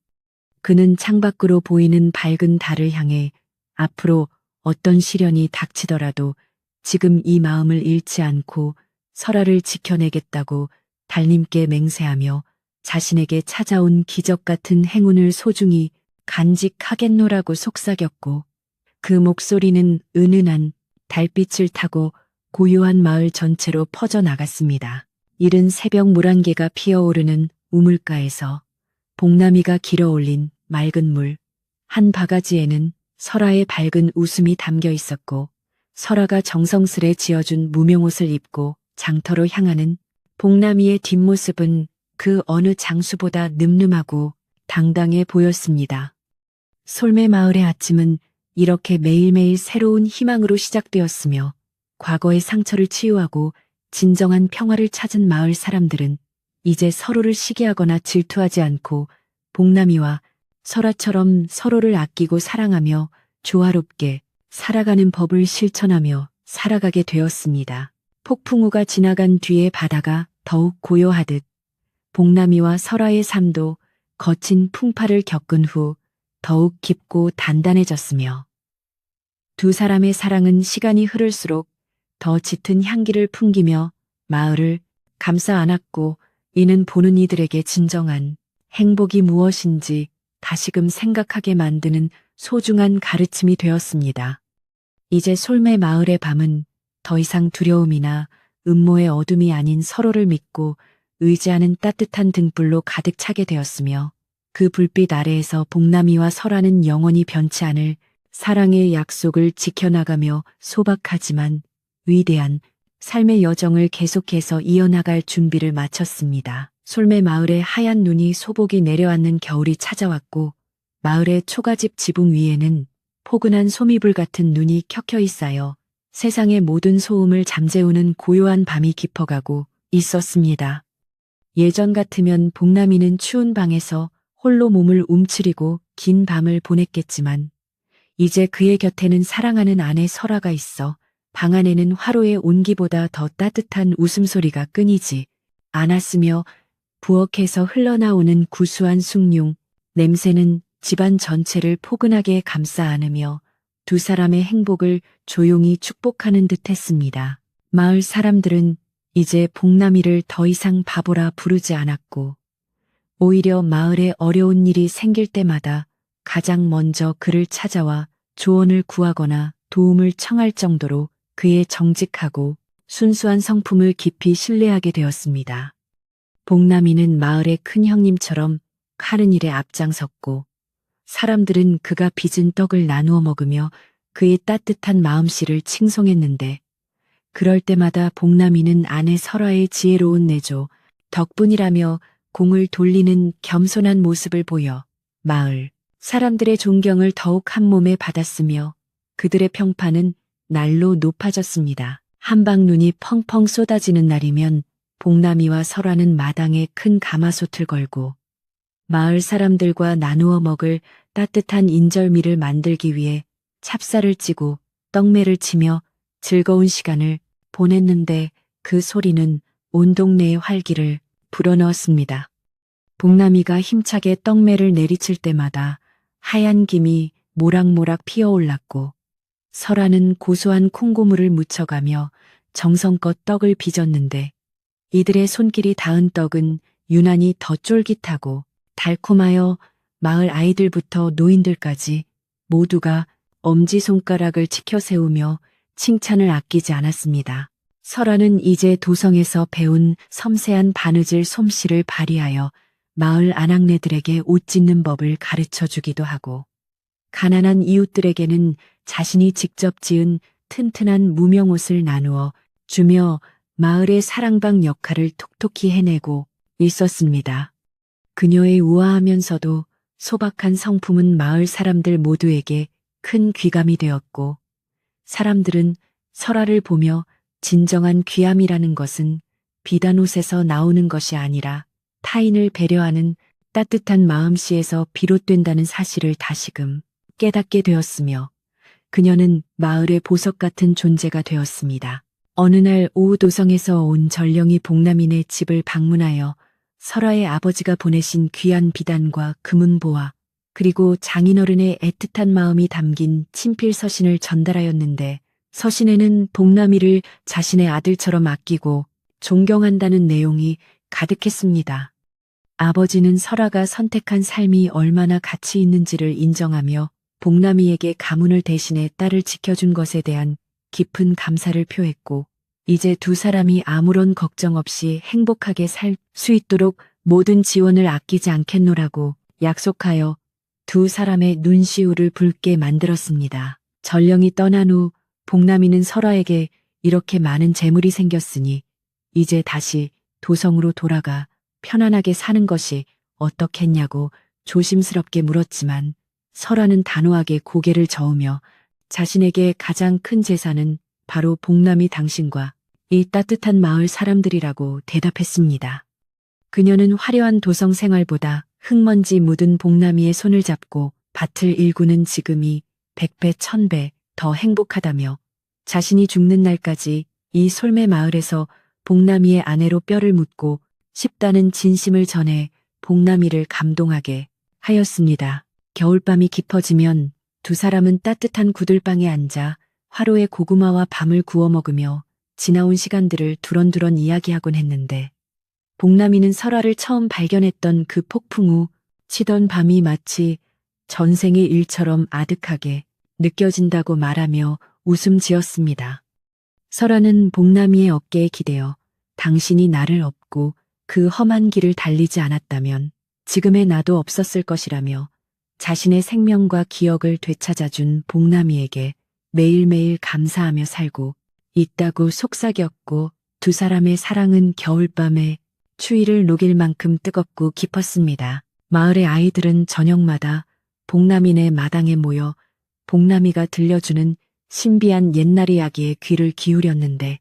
그는 창밖으로 보이는 밝은 달을 향해 앞으로 어떤 시련이 닥치더라도 지금 이 마음을 잃지 않고 설아를 지켜내겠다고 달님께 맹세하며 자신에게 찾아온 기적 같은 행운을 소중히 간직하겠노라고 속삭였고 그 목소리는 은은한 달빛을 타고 고요한 마을 전체로 퍼져나갔습니다. 이른 새벽 물안개가 피어오르는 우물가에서 복남이가 길어올린 맑은 물, 한 바가지에는 설아의 밝은 웃음이 담겨 있었고 설아가 정성스레 지어준 무명옷을 입고 장터로 향하는 복남이의 뒷모습은 그 어느 장수보다 늠름하고 당당해 보였습니다. 솔매 마을의 아침은 이렇게 매일매일 새로운 희망으로 시작되었으며 과거의 상처를 치유하고 진정한 평화를 찾은 마을 사람들은 이제 서로를 시기하거나 질투하지 않고 복남이와 설아처럼 서로를 아끼고 사랑하며 조화롭게 살아가는 법을 실천하며 살아가게 되었습니다. 폭풍우가 지나간 뒤에 바다가 더욱 고요하듯 복남이와 설아의 삶도 거친 풍파를 겪은 후 더욱 깊고 단단해졌으며 두 사람의 사랑은 시간이 흐를수록 더 짙은 향기를 풍기며 마을을 감싸 안았고 이는 보는 이들에게 진정한 행복이 무엇인지 다시금 생각하게 만드는 소중한 가르침이 되었습니다. 이제 솔매 마을의 밤은 더 이상 두려움이나 음모의 어둠이 아닌 서로를 믿고 의지하는 따뜻한 등불로 가득 차게 되었으며 그 불빛 아래에서 복남이와 설아는 영원히 변치 않을 사랑의 약속을 지켜나가며 소박하지만 위대한 삶의 여정을 계속해서 이어나갈 준비를 마쳤습니다. 솔매 마을에 하얀 눈이 소복이 내려앉는 겨울이 찾아왔고 마을의 초가집 지붕 위에는 포근한 소미불 같은 눈이 켜켜이 쌓여 세상의 모든 소음을 잠재우는 고요한 밤이 깊어가고 있었습니다. 예전 같으면 복남이는 추운 방에서 홀로 몸을 움츠리고 긴 밤을 보냈겠지만 이제 그의 곁에는 사랑하는 아내 설아가 있어 방 안에는 화로의 온기보다 더 따뜻한 웃음소리가 끊이지 않았으며 부엌에서 흘러나오는 구수한 숭늉 냄새는 집안 전체를 포근하게 감싸 안으며 두 사람의 행복을 조용히 축복하는 듯 했습니다. 마을 사람들은 이제 복남이를 더 이상 바보라 부르지 않았고 오히려 마을에 어려운 일이 생길 때마다 가장 먼저 그를 찾아와 조언을 구하거나 도움을 청할 정도로 그의 정직하고 순수한 성품을 깊이 신뢰하게 되었습니다. 복남이는 마을의 큰 형님처럼 하는 일에 앞장섰고 사람들은 그가 빚은 떡을 나누어 먹으며 그의 따뜻한 마음씨를 칭송했는데 그럴 때마다 복남이는 아내 설아의 지혜로운 내조 덕분이라며 공을 돌리는 겸손한 모습을 보여 마을 사람들의 존경을 더욱 한 몸에 받았으며 그들의 평판은 날로 높아졌습니다. 한방눈이 펑펑 쏟아지는 날이면 복남이와 설아는 마당에 큰 가마솥을 걸고 마을 사람들과 나누어 먹을 따뜻한 인절미를 만들기 위해 찹쌀을 찌고 떡매를 치며 즐거운 시간을 보냈는데 그 소리는 온 동네의 활기를 불어넣었습니다. 복남이가 힘차게 떡매를 내리칠 때마다 하얀 김이 모락모락 피어올랐고 설아는 고소한 콩고물을 묻혀가며 정성껏 떡을 빚었는데 이들의 손길이 닿은 떡은 유난히 더 쫄깃하고 달콤하여 마을 아이들부터 노인들까지 모두가 엄지손가락을 치켜 세우며 칭찬을 아끼지 않았습니다. 설아는 이제 도성에서 배운 섬세한 바느질 솜씨를 발휘하여 마을 아낙네들에게 옷 짓는 법을 가르쳐 주기도 하고 가난한 이웃들에게는 자신이 직접 지은 튼튼한 무명옷을 나누어 주며 마을의 사랑방 역할을 톡톡히 해내고 있었습니다. 그녀의 우아하면서도 소박한 성품은 마을 사람들 모두에게 큰 귀감이 되었고 사람들은 설아를 보며 진정한 귀함이라는 것은 비단 옷에서 나오는 것이 아니라 타인을 배려하는 따뜻한 마음씨에서 비롯된다는 사실을 다시금 깨닫게 되었으며 그녀는 마을의 보석 같은 존재가 되었습니다. 어느 날 오후 도성에서 온 전령이 복남이네 집을 방문하여 설아의 아버지가 보내신 귀한 비단과 금은보화 그리고 장인어른의 애틋한 마음이 담긴 친필 서신을 전달하였는데 서신에는 복남이를 자신의 아들처럼 아끼고 존경한다는 내용이 가득했습니다. 아버지는 설아가 선택한 삶이 얼마나 가치 있는지를 인정하며 복남이에게 가문을 대신해 딸을 지켜준 것에 대한 깊은 감사를 표했고 이제 두 사람이 아무런 걱정 없이 행복하게 살 수 있도록 모든 지원을 아끼지 않겠노라고 약속하여 두 사람의 눈시울을 붉게 만들었습니다. 전령이 떠난 후 복남이는 설아에게 이렇게 많은 재물이 생겼으니 이제 다시 도성으로 돌아가 편안하게 사는 것이 어떻겠냐고 조심스럽게 물었지만 설아는 단호하게 고개를 저으며 자신에게 가장 큰 재산은 바로 복남이 당신과 이 따뜻한 마을 사람들이라고 대답했습니다. 그녀는 화려한 도성 생활보다 흙먼지 묻은 복남이의 손을 잡고 밭을 일구는 지금이 100배, 1000배 더 행복하다며 자신이 죽는 날까지 이 솔매 마을에서 복남이의 아내로 뼈를 묻고 싶다는 진심을 전해 복남이를 감동하게 하였습니다. 겨울밤이 깊어지면 두 사람은 따뜻한 구들방에 앉아 화로에 고구마와 밤을 구워 먹으며 지나온 시간들을 두런두런 이야기하곤 했는데 복남이는 설아를 처음 발견했던 그 폭풍 후 치던 밤이 마치 전생의 일처럼 아득하게 느껴진다고 말하며 웃음 지었습니다. 설아는 복남이의 어깨에 기대어 당신이 나를 업고 그 험한 길을 달리지 않았다면 지금의 나도 없었을 것이라며 자신의 생명과 기억을 되찾아준 복남이에게 매일매일 감사하며 살고 있다고 속삭였고 두 사람의 사랑은 겨울밤에 추위를 녹일 만큼 뜨겁고 깊었습니다. 마을의 아이들은 저녁마다 복남이네 마당에 모여 복남이가 들려주는 신비한 옛날 이야기에 귀를 기울였는데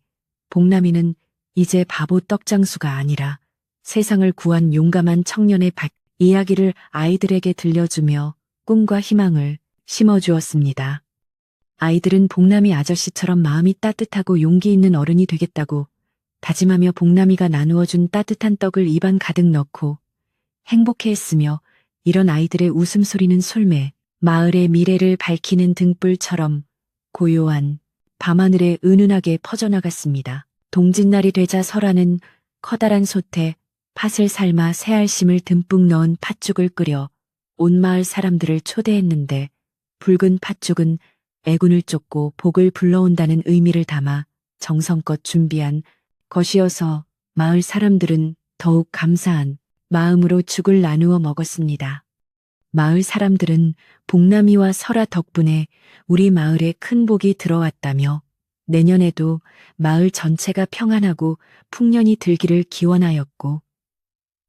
복남이는 이제 바보 떡장수가 아니라 세상을 구한 용감한 청년의 이야기를 아이들에게 들려주며 꿈과 희망을 심어주었습니다. 아이들은 복남이 아저씨처럼 마음이 따뜻하고 용기 있는 어른이 되겠다고 다짐하며 복남이가 나누어준 따뜻한 떡을 입안 가득 넣고 행복해했으며 이런 아이들의 웃음소리는 솔매, 마을의 미래를 밝히는 등불처럼 고요한 밤하늘에 은은하게 퍼져나갔습니다. 동짓날이 되자 설아는 커다란 솥에 팥을 삶아 새알심을 듬뿍 넣은 팥죽을 끓여 온 마을 사람들을 초대했는데 붉은 팥죽은 애군을 쫓고 복을 불러온다는 의미를 담아 정성껏 준비한 것이어서 마을 사람들은 더욱 감사한 마음으로 죽을 나누어 먹었습니다. 마을 사람들은 복남이와 설아 덕분에 우리 마을에 큰 복이 들어왔다며 내년에도 마을 전체가 평안하고 풍년이 들기를 기원하였고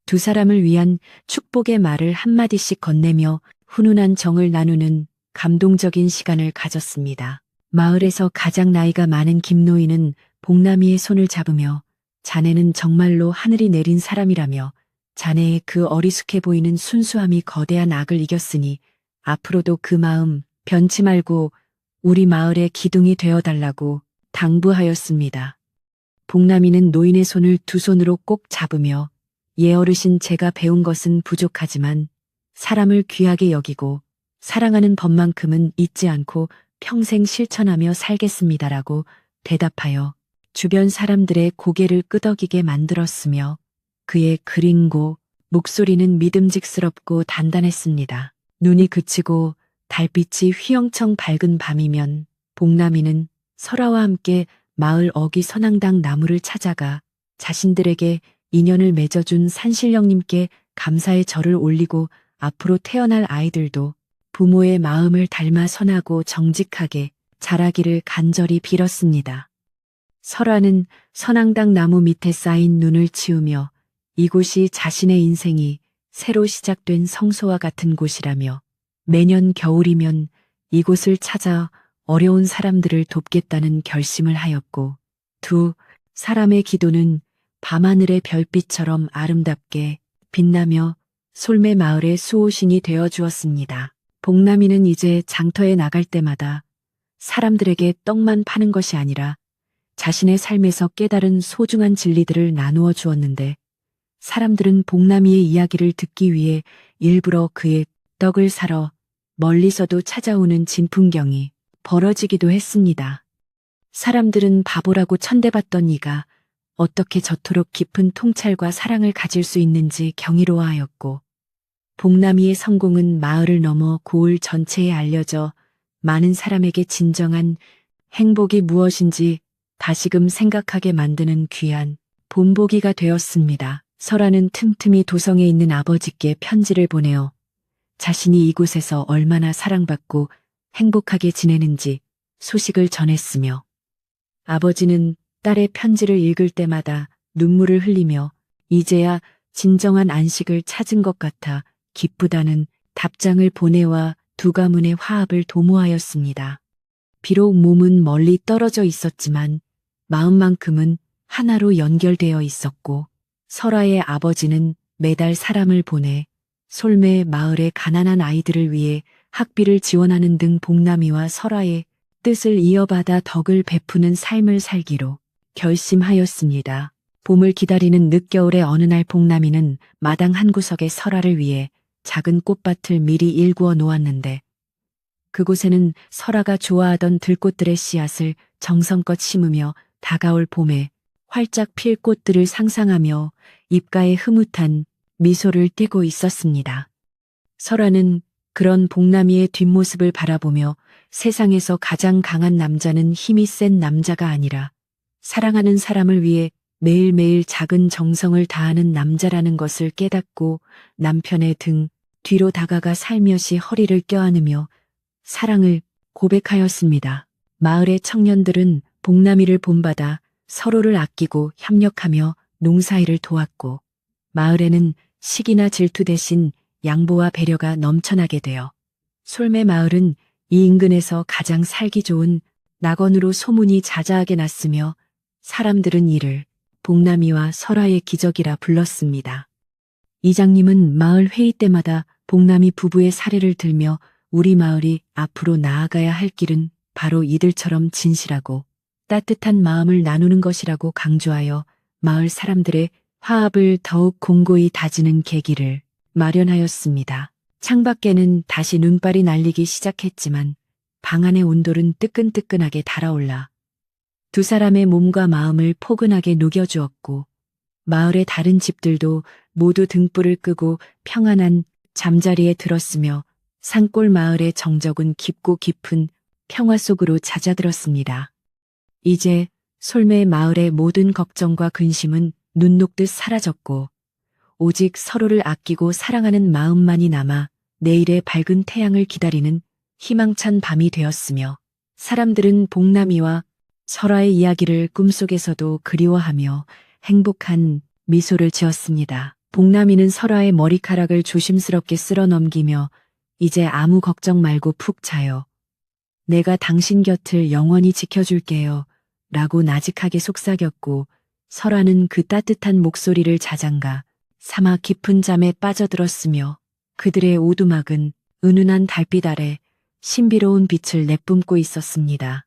두 사람을 위한 축복의 말을 한마디씩 건네며 훈훈한 정을 나누는 감동적인 시간을 가졌습니다. 마을에서 가장 나이가 많은 김노인은 복남이의 손을 잡으며 자네는 정말로 하늘이 내린 사람이라며 자네의 그 어리숙해 보이는 순수함이 거대한 악을 이겼으니 앞으로도 그 마음 변치 말고 우리 마을의 기둥이 되어달라고 당부하였습니다. 복남이는 노인의 손을 두 손으로 꼭 잡으며 예 어르신 제가 배운 것은 부족하지만 사람을 귀하게 여기고 사랑하는 법만큼은 잊지 않고 평생 실천하며 살겠습니다라고 대답하여 주변 사람들의 고개를 끄덕이게 만들었으며 그의 그림고 목소리는 믿음직스럽고 단단했습니다. 눈이 그치고 달빛이 휘영청 밝은 밤이면 복남이는 설아와 함께 마을 어귀 선앙당 나무를 찾아가 자신들에게 인연을 맺어준 산신령님께 감사의 절을 올리고 앞으로 태어날 아이들도 부모의 마음을 닮아 선하고 정직하게 자라기를 간절히 빌었습니다. 설아는 선앙당 나무 밑에 쌓인 눈을 치우며 이곳이 자신의 인생이 새로 시작된 성소와 같은 곳이라며 매년 겨울이면 이곳을 찾아 어려운 사람들을 돕겠다는 결심을 하였고 두 사람의 기도는 밤하늘의 별빛처럼 아름답게 빛나며 솔매 마을의 수호신이 되어 주었습니다. 복남이는 이제 장터에 나갈 때마다 사람들에게 떡만 파는 것이 아니라 자신의 삶에서 깨달은 소중한 진리들을 나누어 주었는데 사람들은 복남이의 이야기를 듣기 위해 일부러 그의 떡을 사러 멀리서도 찾아오는 진풍경이 벌어지기도 했습니다. 사람들은 바보라고 천대받던 이가 어떻게 저토록 깊은 통찰과 사랑을 가질 수 있는지 경이로워하였고 복남이의 성공은 마을을 넘어 고을 전체에 알려져 많은 사람에게 진정한 행복이 무엇인지 다시금 생각하게 만드는 귀한 본보기가 되었습니다. 설아는 틈틈이 도성에 있는 아버지께 편지를 보내어 자신이 이곳에서 얼마나 사랑받고 행복하게 지내는지 소식을 전했으며 아버지는 딸의 편지를 읽을 때마다 눈물을 흘리며 이제야 진정한 안식을 찾은 것 같아 기쁘다는 답장을 보내와 두 가문의 화합을 도모하였습니다. 비록 몸은 멀리 떨어져 있었지만 마음만큼은 하나로 연결되어 있었고 설아의 아버지는 매달 사람을 보내 솔매 마을의 가난한 아이들을 위해 학비를 지원하는 등 복남이와 설아의 뜻을 이어받아 덕을 베푸는 삶을 살기로 결심하였습니다. 봄을 기다리는 늦겨울의 어느 날 복남이는 마당 한 구석에 설아를 위해 작은 꽃밭을 미리 일구어 놓았는데 그곳에는 설아가 좋아하던 들꽃들의 씨앗을 정성껏 심으며 다가올 봄에 활짝 필 꽃들을 상상하며 입가에 흐뭇한 미소를 띠고 있었습니다. 설아는 그런 복남이의 뒷모습을 바라보며 세상에서 가장 강한 남자는 힘이 센 남자가 아니라 사랑하는 사람을 위해 매일매일 작은 정성을 다하는 남자라는 것을 깨닫고 남편의 등 뒤로 다가가 살며시 허리를 껴안으며 사랑을 고백하였습니다. 마을의 청년들은 복남이를 본받아 서로를 아끼고 협력하며 농사일을 도왔고 마을에는 시기나 질투 대신 양보와 배려가 넘쳐나게 되어 솔매 마을은 이 인근에서 가장 살기 좋은 낙원으로 소문이 자자하게 났으며 사람들은 이를 복남이와 설아의 기적이라 불렀습니다. 이장님은 마을 회의 때마다 복남이 부부의 사례를 들며 우리 마을이 앞으로 나아가야 할 길은 바로 이들처럼 진실하고 따뜻한 마음을 나누는 것이라고 강조하여 마을 사람들의 화합을 더욱 공고히 다지는 계기를 마련하였습니다. 창밖에는 다시 눈발이 날리기 시작했지만 방 안의 온돌은 뜨끈뜨끈하게 달아올라 두 사람의 몸과 마음을 포근하게 녹여주었고 마을의 다른 집들도 모두 등불을 끄고 평안한 잠자리에 들었으며 산골 마을의 정적은 깊고 깊은 평화 속으로 잦아들었습니다. 이제 솔매 마을의 모든 걱정과 근심은 눈 녹듯 사라졌고 오직 서로를 아끼고 사랑하는 마음만이 남아 내일의 밝은 태양을 기다리는 희망찬 밤이 되었으며 사람들은 복남이와 설아의 이야기를 꿈속에서도 그리워하며 행복한 미소를 지었습니다. 복남이는 설아의 머리카락을 조심스럽게 쓸어 넘기며 이제 아무 걱정 말고 푹 자요. 내가 당신 곁을 영원히 지켜줄게요. 라고 나직하게 속삭였고 설아는 그 따뜻한 목소리를 자장가 삼아 깊은 잠에 빠져들었으며 그들의 오두막은 은은한 달빛 아래 신비로운 빛을 내뿜고 있었습니다.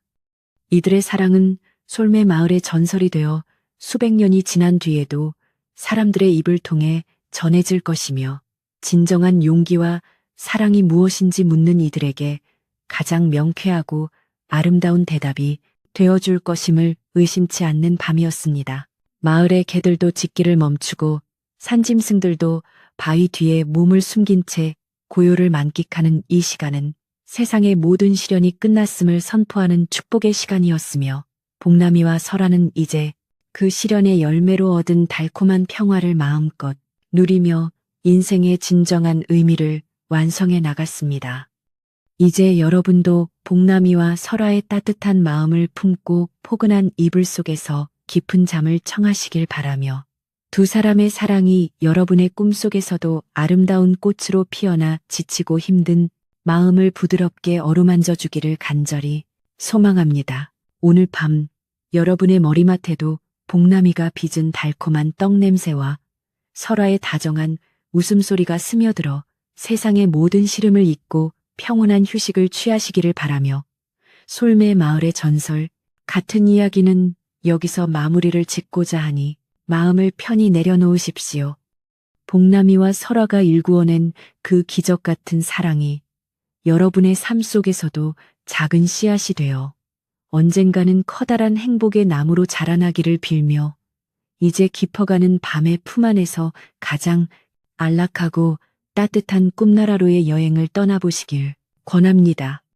이들의 사랑은 솔매 마을의 전설이 되어 수백 년이 지난 뒤에도 사람들의 입을 통해 전해질 것이며 진정한 용기와 사랑이 무엇인지 묻는 이들에게 가장 명쾌하고 아름다운 대답이 되어줄 것임을 의심치 않는 밤이었습니다. 마을의 개들도 짖기를 멈추고 산짐승들도 바위 뒤에 몸을 숨긴 채 고요를 만끽하는 이 시간은 세상의 모든 시련이 끝났음을 선포하는 축복의 시간이었으며 복남이와 설아는 이제 그 시련의 열매로 얻은 달콤한 평화를 마음껏 누리며 인생의 진정한 의미를 완성해 나갔습니다. 이제 여러분도 복남이와 설아의 따뜻한 마음을 품고 포근한 이불 속에서 깊은 잠을 청하시길 바라며 두 사람의 사랑이 여러분의 꿈속에서도 아름다운 꽃으로 피어나 지치고 힘든 마음을 부드럽게 어루만져 주기를 간절히 소망합니다. 오늘 밤 여러분의 머리맡에도 복남이가 빚은 달콤한 떡 냄새와 설아의 다정한 웃음소리가 스며들어 세상의 모든 시름을 잊고 평온한 휴식을 취하시기를 바라며 솔매 마을의 전설 같은 이야기는 여기서 마무리를 짓고자 하니 마음을 편히 내려놓으십시오. 복남이와 설아가 일구어낸 그 기적 같은 사랑이 여러분의 삶 속에서도 작은 씨앗이 되어 언젠가는 커다란 행복의 나무로 자라나기를 빌며 이제 깊어가는 밤의 품 안에서 가장 안락하고 따뜻한 꿈나라로의 여행을 떠나보시길 권합니다.